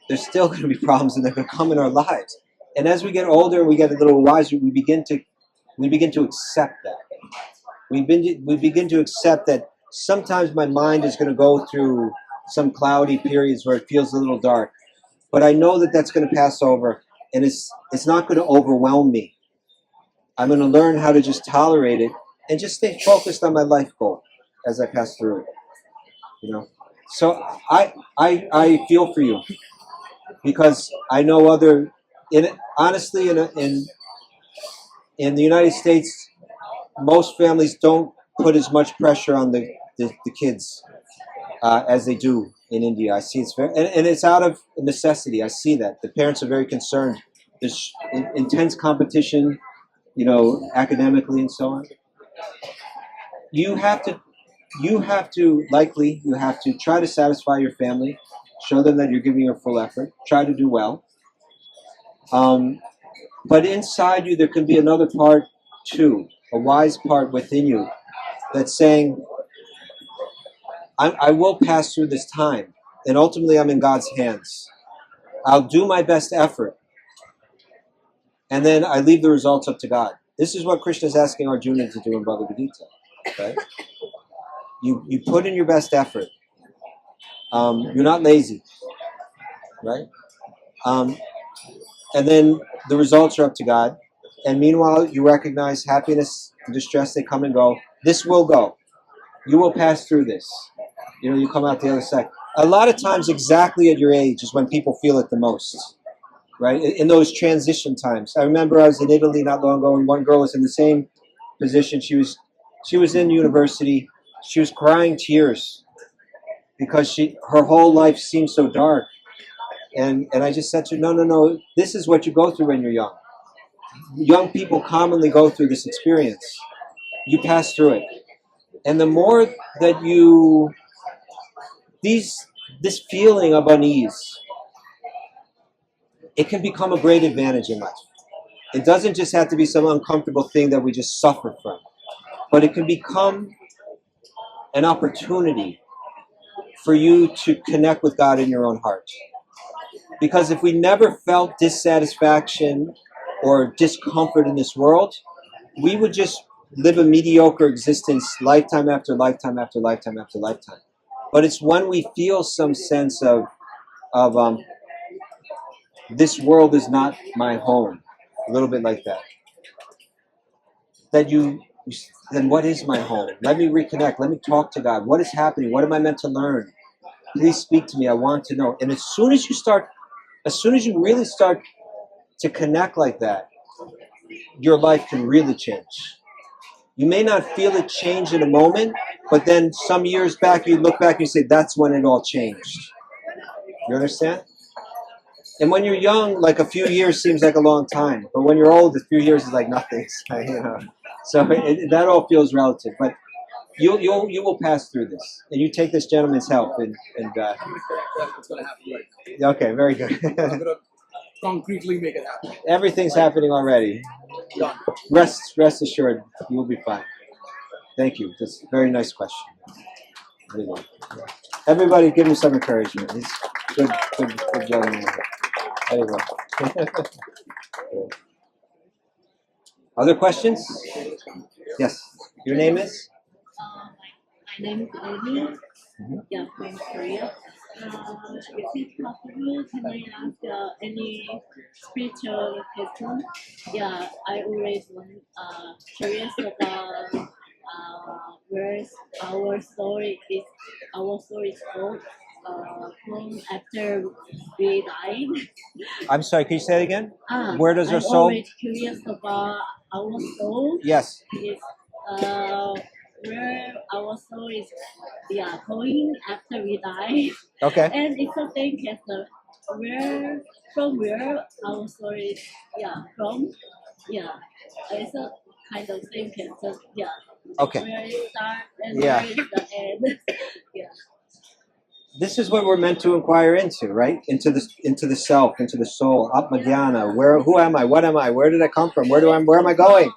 There's still going to be problems, and they're going to come in our lives. And as we get older and we get a little wiser, we begin to accept that. We begin to accept that sometimes my mind is going to go through some cloudy periods where it feels a little dark, but I know that that's going to pass over. And it's not going to overwhelm me. I'm going to learn how to just tolerate it and just stay focused on my life goal as I pass through it. So I feel for you, because I know honestly in the United States, most families don't put as much pressure on the kids as they do in India. I see it's very, and it's out of necessity. I see that the parents are very concerned. There's intense competition, academically and so on. You have to try to satisfy your family, show them that you're giving your full effort, try to do well. But inside you, there can be another part too, a wise part within you that's saying, I will pass through this time, and ultimately I'm in God's hands. I'll do my best effort, and then I leave the results up to God. This is what Krishna is asking Arjuna to do in Bhagavad Gita. Right? You put in your best effort. You're not lazy, right? And then the results are up to God. And meanwhile, you recognize happiness and distress, they come and go. This will go. You will pass through this. You come out the other side. A lot of times, exactly at your age is when people feel it the most, right? In those transition times. I remember I was in Italy not long ago, and one girl was in the same position. She was in university. She was crying tears because her whole life seemed so dark. And I just said to her, no, this is what you go through when you're young. Young people commonly go through this experience. You pass through it. And the more that this feeling of unease, it can become a great advantage in life. It doesn't just have to be some uncomfortable thing that we just suffer from. but it can become an opportunity for you to connect with God in your own heart. Because if we never felt dissatisfaction or discomfort in this world, we would just live a mediocre existence lifetime after lifetime after lifetime after lifetime. But it's when we feel some sense of this world is not my home, a little bit like that, that then what is my home? Let me reconnect. Let me talk to God. What is happening? What am I meant to learn? Please speak to me. I want to know. And as soon as you really start to connect like that, your life can really change. You may not feel it change in a moment, but then some years back, you look back and you say, that's when it all changed. You understand? And when you're young, like a few years seems like a long time. But when you're old, a few years is like nothing. So that all feels relative. But you will pass through this. And you take this gentleman's help. And I'm going to correct what's going to happen right. okay, very good. I'm going to concretely make it happen. Everything's happening already. Done. Rest assured, you will be fine. Thank you. That's a very nice question. Very good. Everybody give him some encouragement. He's good young man. Very well. Other questions? Yes. Your name is? My name is Amy. Yeah, from Korea. Is it possible? Can I ask any spiritual question? Yeah, I always curious about where our story is. Our story is called from after we died. I'm sorry. Can you say it again? Where does our I'm soul? always curious about our soul. Yes. Is where our soul is going after we die. Okay. And it's a thing as where our soul is from. Yeah. It's a kind of thing as Okay. where it starts and Yeah. where is the end. Yeah. This is what we're meant to inquire into, right? Into the self, into the soul, Atma-jnana. Who am I? What am I? Where did I come from? Where am I going?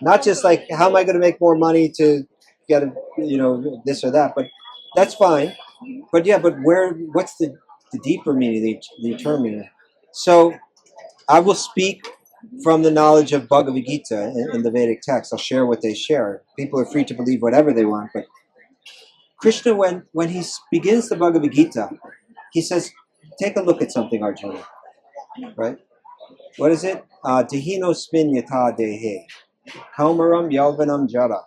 Not just like, how am I going to make more money to get this or that, but that's fine. But what's the deeper meaning, the eternal meaning? So I will speak from the knowledge of Bhagavad Gita in the Vedic text. I'll share what they share. People are free to believe whatever they want, but Krishna, when he begins the Bhagavad Gita, he says, take a look at something, Arjuna. Right? What is it? Dehino smin yata dehe. Kaumaram yalvanam jara.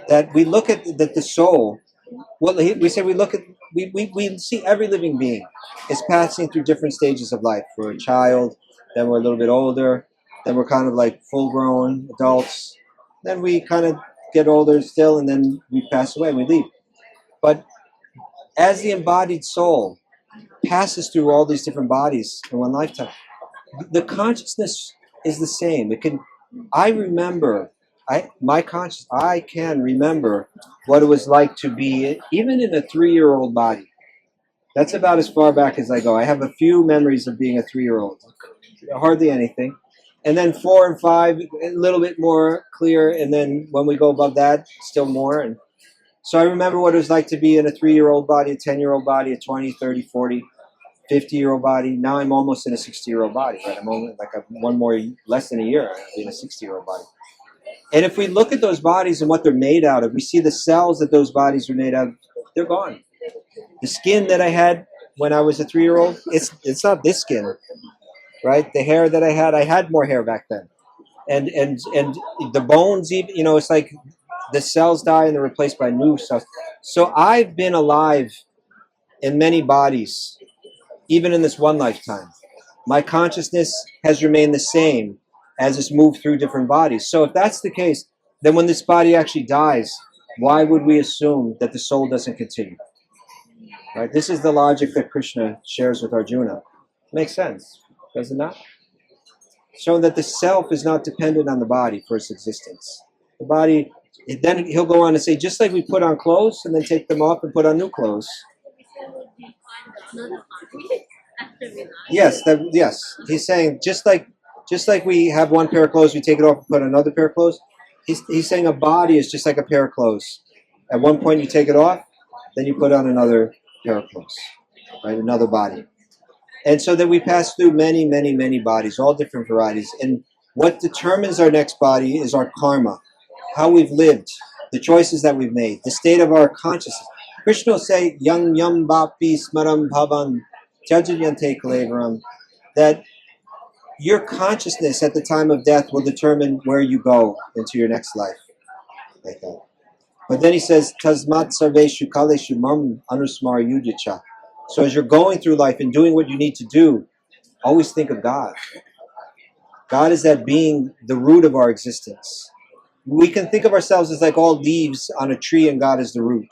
That we look at the soul. Well, we see every living being is passing through different stages of life. We're a child, then we're a little bit older, then we're kind of like full-grown adults, then we kind of get older still, and then we pass away, we leave. But as the embodied soul passes through all these different bodies in one lifetime, the consciousness is the same. I can remember what it was like to be even in a 3-year-old body. That's about as far back as I go. I have a few memories of being a 3-year-old, hardly anything. And then 4 and 5, a little bit more clear. And then when we go above that, still more. And so I remember what it was like to be in a 3-year-old body, a 10-year-old body, a 20, 30, 40, 50-year-old body. Now I'm almost in a 60-year-old body. Right? I'm only like less than a year. I'll be in a 60-year-old body. And if we look at those bodies and what they're made out of, we see the cells that those bodies are made out of, they're gone. The skin that I had when I was a 3-year-old, it's not this skin, right? The hair that I had more hair back then. And the bones, even, it's like the cells die and they're replaced by new cells. So I've been alive in many bodies, even in this one lifetime. My consciousness has remained the same as it's moved through different bodies. So if that's the case, then when this body actually dies, why would we assume that the soul doesn't continue? Right? This is the logic that Krishna shares with Arjuna. Makes sense, does it not? Showing that the self is not dependent on the body for its existence. The body, then he'll go on to say, just like we put on clothes and then take them off and put on new clothes. Yes, yes. He's saying just like we have one pair of clothes, we take it off and put on another pair of clothes. he's saying a body is just like a pair of clothes. At one point you take it off, then you put on another pair of clothes, right? Another body. And so then we pass through many, many, many bodies, all different varieties. And what determines our next body is our karma, how we've lived, the choices that we've made, the state of our consciousness. Krishna will say, Yang Yam Bapi Smaram Bhavan Tyajanyante Kalevaram, that your consciousness at the time of death will determine where you go into your next life. Like that. But then he says, Tasmat Sarveshu Kaleshu Mam Anusmar Yudicha. So as you're going through life and doing what you need to do, always think of God. God is that being, the root of our existence. We can think of ourselves as like all leaves on a tree and God is the root.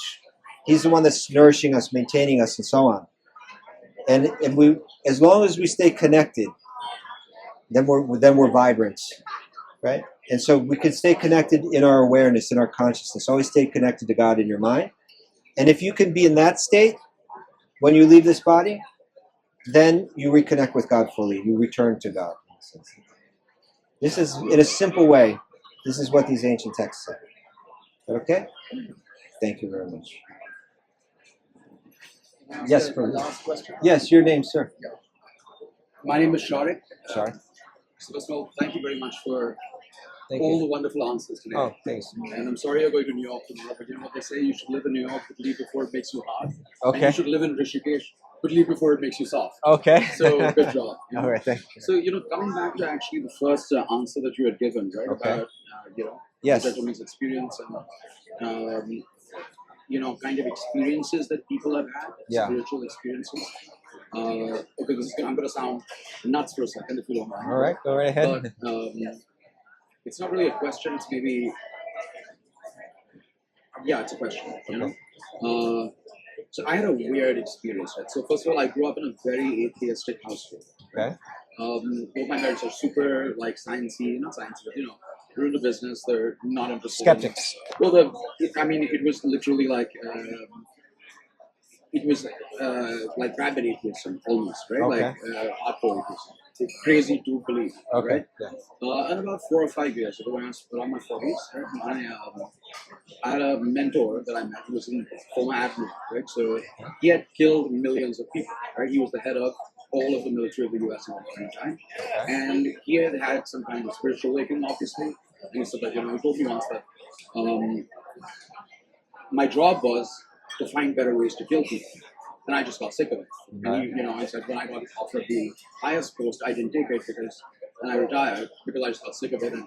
He's the one that's nourishing us, maintaining us, and so on. And we, as long as we stay connected, then we're vibrant, right? And so we can stay connected in our awareness, in our consciousness. Always stay connected to God in your mind. And if you can be in that state when you leave this body, then you reconnect with God fully. You return to God. This is, in a simple way, this is what these ancient texts say. Okay? Thank you very much. Yes, last question. Yes, your name, sir. My name is Sharik. Sorry. So first of all, thank you very much for Thank all you. the wonderful answers today. Oh, thanks. And I'm sorry you're going to New York tomorrow, but you know what they say, you should live in New York, but leave before it makes you hard. Okay. And you should live in Rishikesh, but leave before it makes you soft. Okay. So good job. You know? All right, thank you. So, coming back to actually the first answer that you had given, right, Okay. about, Yes. the gentleman's experience and, kind of experiences that people have had, Yeah. spiritual experiences. Okay, I'm going to sound nuts for a second, if you don't mind. All right, go right ahead. But it's not really a question, it's maybe, it's a question, So I had a weird experience, right? So first of all, I grew up in a very atheistic household. Okay. Both my parents are super sciencey, not sciencey, but they're into business. They're not interested. Skeptics. It was literally like rabbit atheism almost, right? Okay. Hardcore atheism. It's crazy to believe. Okay. Right? Yeah. And about 4 or 5 years ago, when I was around my 40s, right, I had a mentor that I met who was in former admiral, right? So he had killed millions of people, right? He was the head of all of the military of the US at one point in time. And he had some kind of spiritual awakening, obviously. And he said that, he told me once that my job was to find better ways to kill people. And I just got sick of it. And I said when I got offered the highest post, I didn't take it and I retired because I just got sick of it. And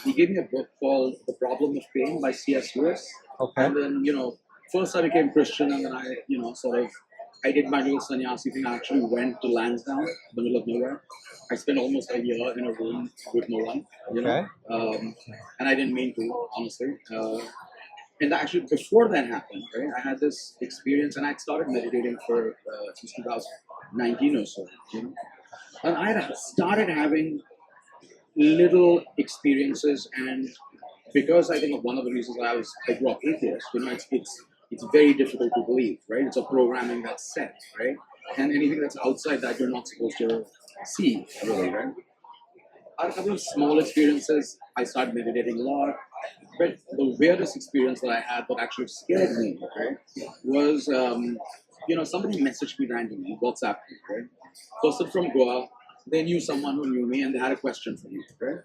he gave me a book called The Problem of Pain by C.S. Lewis. Okay. And then, first I became Christian and then I did my little sannyasi thing. I actually went to Lansdowne, the middle of nowhere. I spent almost a year in a room with no one, Okay. And I didn't mean to, honestly. And actually, before that happened, right, I had this experience, and I started meditating for since 2019 or so, And I had started having little experiences, and because I think of one of the reasons I grew up atheist, it's very difficult to believe, right? It's a programming that's set, right? And anything that's outside that you're not supposed to see, really, right? I had a couple of small experiences. I started meditating a lot. But the weirdest experience that I had that actually scared me, right, was, somebody messaged me randomly, WhatsApp me, right? Person from Goa, they knew someone who knew me and they had a question for me, right?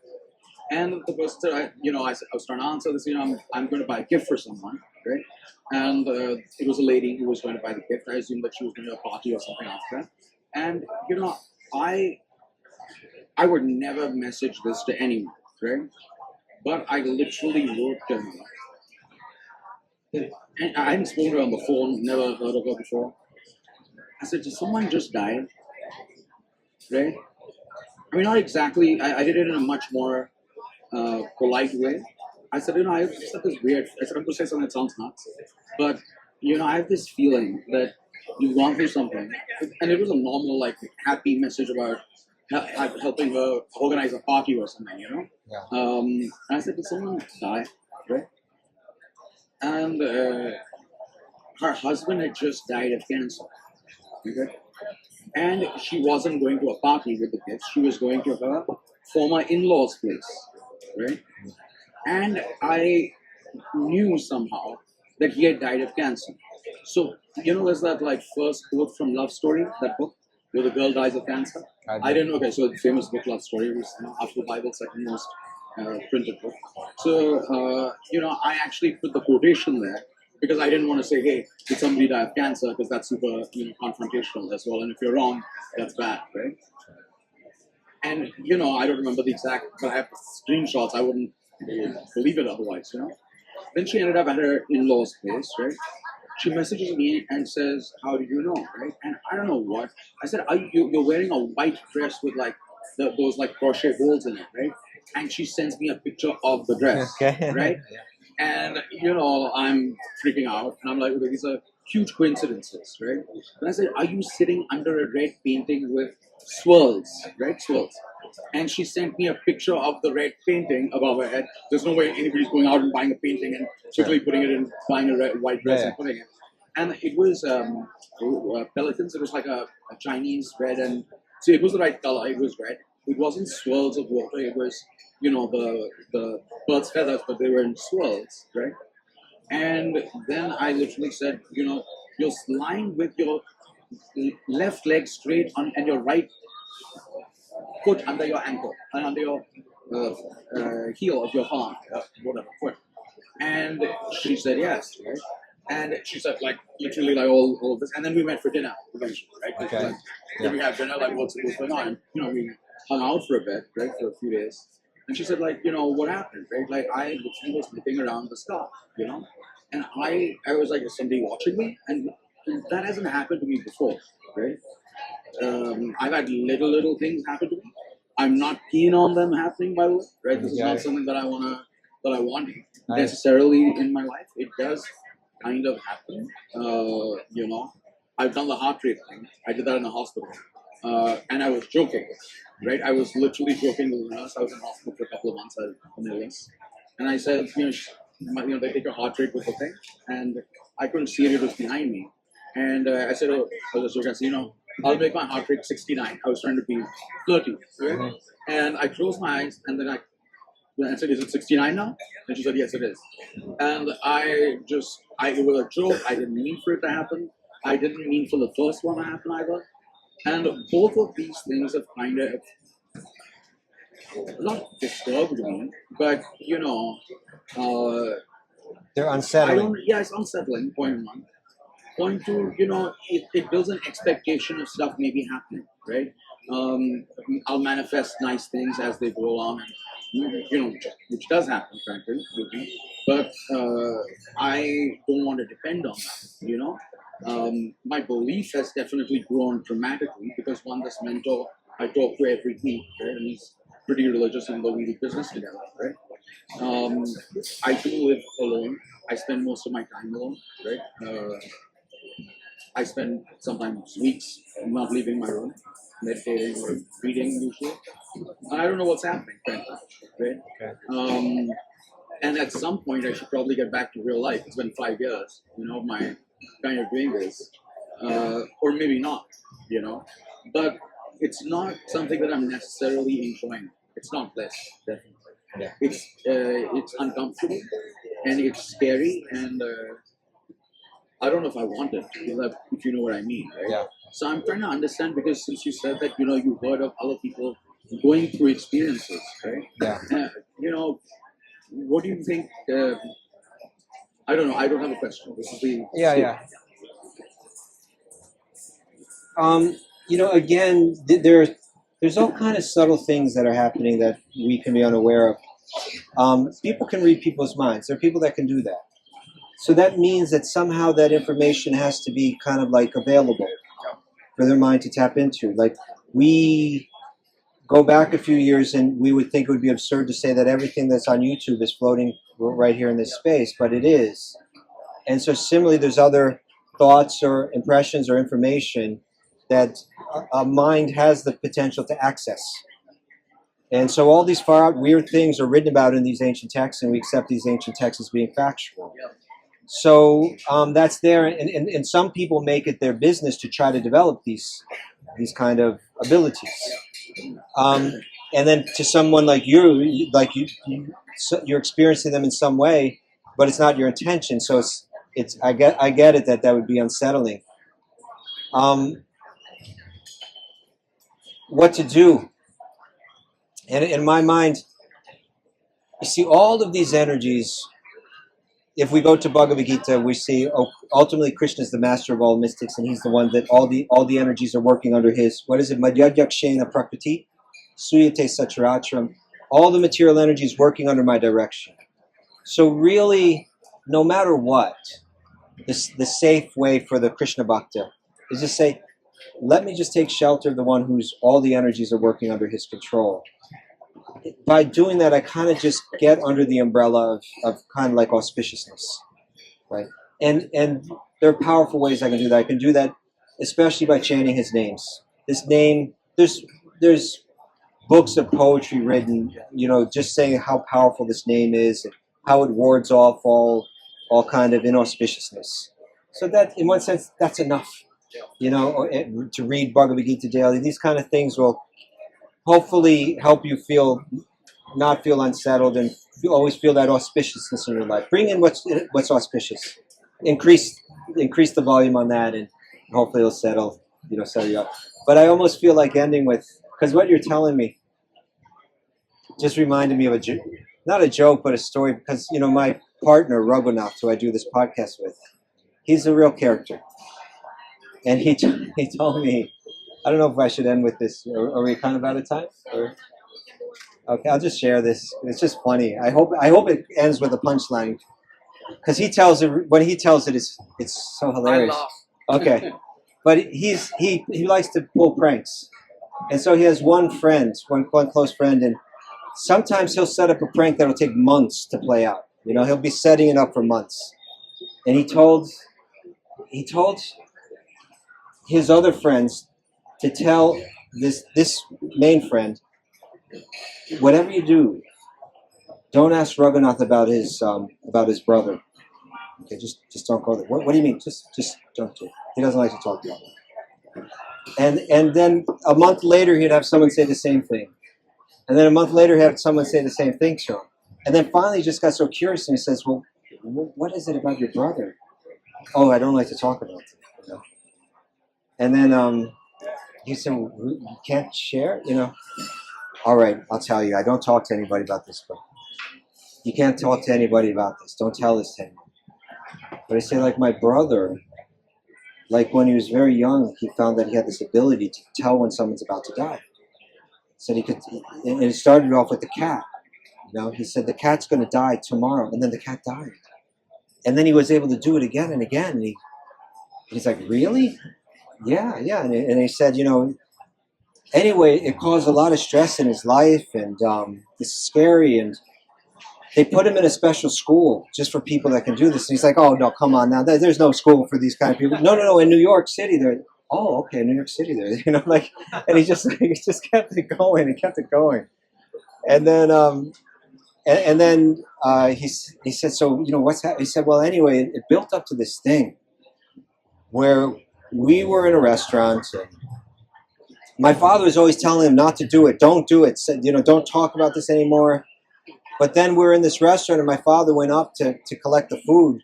And the person said, I was trying to answer this, I'm going to buy a gift for someone, right? And it was a lady who was going to buy the gift. I assumed that she was going to a party or something after. And, I would never message this to anyone, right? But I literally wrote to her. And I hadn't spoken to her on the phone, never heard of her before. I said, did someone just die? Right? I mean, not exactly. I did it in a much more polite way. I said, I just have this weird, I said, I'm going to say something that sounds nuts. But, I have this feeling that you've gone through something. And it was a normal, happy message about helping her organize a party or something, Yeah. And I said, did someone die? Right? And her husband had just died of cancer. Okay? And she wasn't going to a party with the kids. She was going to her former in-laws' place. Right? and I knew somehow that he had died of cancer. So, there's that like first quote from Love Story, that book, where the girl dies of cancer. I didn't know. Okay, so the famous book Love Story was after the Bible, second most printed book. So, I actually put the quotation there because I didn't want to say, hey, did somebody die of cancer? Because that's super, confrontational as well. And if you're wrong, that's bad, right? And, I don't remember the exact, but I have screenshots. I wouldn't believe it otherwise, Then she ended up at her in-laws' place, right? She messages me and says, how do you know, right? And I don't know what. I said, you're wearing a white dress with like those like crochet holes in it, right? And she sends me a picture of the dress, right? And, I'm freaking out. And I'm like, okay, these are huge coincidences, right? And I said, are you sitting under a red painting with swirls, right? Swirls. And she sent me a picture of the red painting above her head. There's no way anybody's going out and buying a painting and quickly putting it in, buying a white dress and putting it. And it was pelicans. It was like a Chinese red, and so it was the right color. It was red. It wasn't swirls of water. It was, the bird's feathers, but they were in swirls, right? And then I literally said, you're lying with your left leg straight on and your right foot under your ankle and under your heel of your palm, whatever foot. And she said yes, right? And she said like literally like all of this, and then we went for dinner eventually, right? Okay. Like, then we had dinner, like what's going on? We hung out for a bit, right, for a few days. And she said like, what happened, right? Like I literally was nipping around the scar, and I was like, is somebody watching me? And that hasn't happened to me before, right? I've had little things happen to me. I'm not keen on them happening, by the way, right? This is not something that I want necessarily in my life. It does kind of happen. I've done the heart rate thing. I did that in the hospital. And I was joking, right? I was literally joking with the nurse. I was in hospital for a couple of months. I had an illness. And I said, they take your heart rate with the thing. And I couldn't see it. It was behind me. And I said, I was just joking. I'll make my heart rate 69. I was trying to be 30, right? Mm-hmm. And I closed my eyes, and then I said, is it 69 now? And she said, yes, it is. And it was a joke. I didn't mean for it to happen. I didn't mean for the first one to happen either. And both of these things have kind of not disturbed me, but, they're unsettling. It's unsettling, point one. Point two, it builds an expectation of stuff maybe happening, right? I'll manifest nice things as they go along, and, which does happen, frankly, with me. But I don't want to depend on that, my belief has definitely grown dramatically because this mentor I talk to every week, right? And he's pretty religious, even though we do business together, right? I do live alone. I spend most of my time alone, right? I spend sometimes weeks not leaving my room, meditating or reading usually. I don't know what's happening, frankly, right? Okay. And at some point, I should probably get back to real life. It's been 5 years, of my kind of doing this, or maybe not, But it's not something that I'm necessarily enjoying. It's not bliss, definitely. Yeah. It's uncomfortable and it's scary and. I don't know if I want it, if you know what I mean, right? Yeah. So I'm trying to understand because since you said that, you heard of other people going through experiences, right? Yeah. What do you think? I don't know. I don't have a question. This is the Again, there's all kind of subtle things that are happening that we can be unaware of. People can read people's minds. There are people that can do that. So that means that somehow that information has to be kind of like available for their mind to tap into. Like we go back a few years and we would think it would be absurd to say that everything that's on YouTube is floating right here in this space, but it is. And so similarly, there's other thoughts or impressions or information that a mind has the potential to access. And so all these far out weird things are written about in these ancient texts, and we accept these ancient texts as being factual. So that's there, and some people make it their business to try to develop these kind of abilities. And then to someone like you you're experiencing them in some way, but it's not your intention. So it's I get it that would be unsettling. What to do? And in my mind, you see all of these energies. If we go to Bhagavad Gita, we see ultimately Krishna is the master of all mystics, and he's the one that all the energies are working under his. What is it? Madhyadhyakshena prakriti, suyate sacharatram. All the material energies working under my direction. So really, no matter what, the safe way for the Krishna Bhakta is just say, let me just take shelter of the one whose all the energies are working under his control. By doing that, I kind of just get under the umbrella of kind of like auspiciousness, right? And there are powerful ways I can do that. I can do that especially by chanting his names. This name, there's books of poetry written, just saying how powerful this name is and how it wards off all kind of inauspiciousness. So that, in one sense, that's enough. To read Bhagavad Gita daily, these kind of things will hopefully help you not feel unsettled, and always feel that auspiciousness in your life. Bring in what's auspicious. Increase the volume on that, and hopefully it'll settle you up. But I almost feel like ending with, because what you're telling me just reminded me of not a joke, but a story. Because my partner Raghunath, who I do this podcast with, he's a real character, and he told me. I don't know if I should end with this. Are we kind of out of time? Okay, I'll just share this. It's just funny. I hope it ends with a punchline, because when he tells it, it's so hilarious. Okay, but he likes to pull pranks, and so he has one close friend, and sometimes he'll set up a prank that'll take months to play out. He'll be setting it up for months, and he told his other friends to tell this main friend, whatever you do, don't ask Raghunath about his brother. Okay, just don't go there. What do you mean? Just don't do it. He doesn't like to talk about it. And then a month later, he'd have someone say the same thing, and then a month later, he'd have someone say the same thing to him. And then finally, he just got so curious, and he says, "Well, what is it about your brother?" "Oh, I don't like to talk about it." And then he said, "Well, you can't share, All right, I'll tell you. I don't talk to anybody about this, but you can't talk to anybody about this. Don't tell this to anyone." But I say, like my brother, like when he was very young, he found that he had this ability to tell when someone's about to die. Said he could, and it started off with the cat. He said the cat's going to die tomorrow, and then the cat died. And then he was able to do it again and again. And he's like, "Really?" Yeah. And he said, anyway, it caused a lot of stress in his life, and it's scary. And they put him in a special school just for people that can do this. And he's like, "Oh no, come on now. There's no school for these kind of people." No. In New York City, there. "Oh, okay, in New York City, there." And he just kept it going and kept it going. And then he said, "So what's happening?" He said, "Well, anyway, it built up to this thing where we were in a restaurant, and my father was always telling him not to do it. Don't do it. Said, don't talk about this anymore." But then we're in this restaurant, and my father went up to collect the food,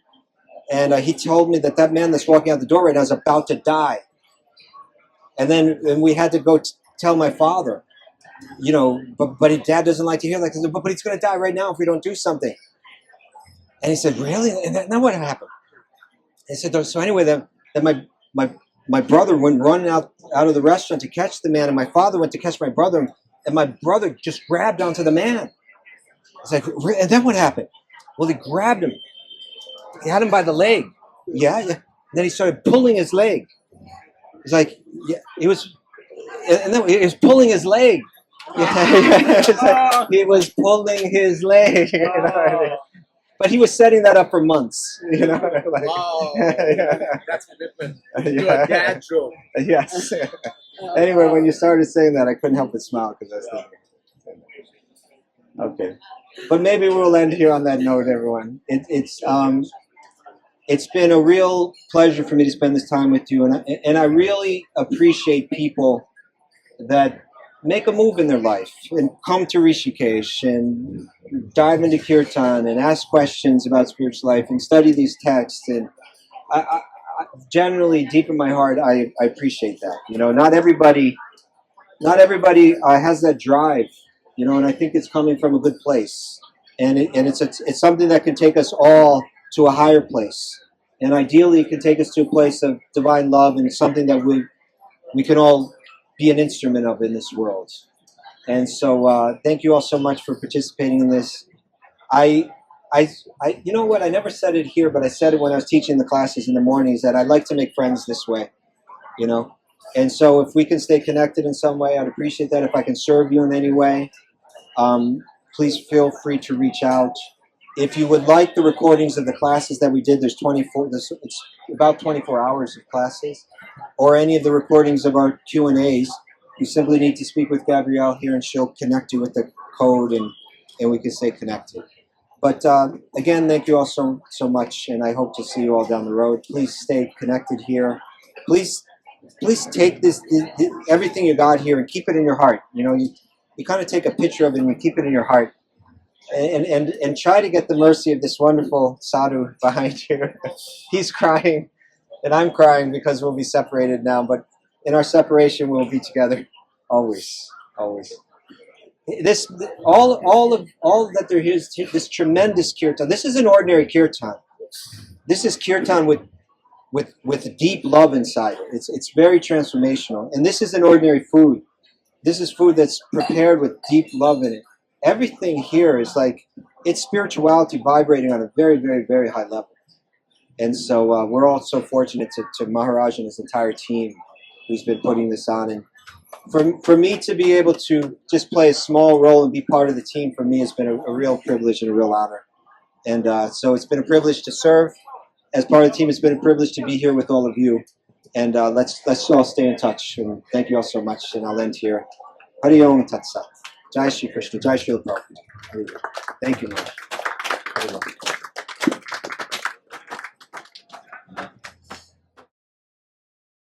and he told me that man that's walking out the door right now is about to die. And we had to go tell my father, but his dad doesn't like to hear that, because but he's going to die right now if we don't do something. And he said, "Really?" And then what happened? He said, "So anyway, then my brother went running out of the restaurant to catch the man, and my father went to catch my brother, and my brother just grabbed onto the man." It's like, and then what happened? Well, he grabbed him. He had him by the leg. Yeah. And then he started pulling his leg. It's like, yeah, he was pulling his leg. Yeah. He was pulling his leg. But he was setting that up for months. Wow, that's commitment. Yeah. A dad joke. Yes. Anyway, when you started saying that, I couldn't help but smile, because I was thinking. Okay, but maybe we'll end here on that note, everyone. It's been a real pleasure for me to spend this time with you, and I really appreciate people that make a move in their life and come to Rishikesh and dive into kirtan and ask questions about spiritual life and study these texts. And I generally, deep in my heart, I appreciate that. You know, not everybody has that drive. You know, and I think it's coming from a good place, and it's something that can take us all to a higher place, and ideally, it can take us to a place of divine love and something that we can all be an instrument of in this world. And so, thank you all so much for participating in this. I, you know what? I never said it here, but I said it when I was teaching the classes in the mornings that I like to make friends this way, you know. And so, if we can stay connected in some way, I'd appreciate that. If I can serve you in any way, please feel free to reach out. If you would like the recordings of the classes that we did, it's about 24 hours of classes, or any of the recordings of our Q&As. You simply need to speak with Gabrielle here, and she'll connect you with the code, and we can stay connected. But again, thank you all so much, and I hope to see you all down the road. Please stay connected here. Please take this everything you got here and keep it in your heart. You know, you kind of take a picture of it and you keep it in your heart, and try to get the mercy of this wonderful sadhu behind you. He's crying, and I'm crying because we'll be separated now. But in our separation, we'll be together always. This all that there is, this tremendous kirtan. This is an ordinary kirtan. This is kirtan with deep love inside it. It's very transformational, and this is an ordinary food. This is food that's prepared with deep love in it. Everything here is like, it's spirituality vibrating on a very, very, very high level. And so we're all so fortunate to Maharaj and his entire team who's been putting this on. And for me to be able to just play a small role and be part of the team, for me has been a real privilege and a real honor. And so it's been a privilege to serve as part of the team. It's been a privilege to be here with all of you. And let's all stay in touch. And thank you all so much. And I'll end here. Hari Om Tat Sat. Jai Shri Krishna. Jai Shri Prabhupada. Thank you, Lord.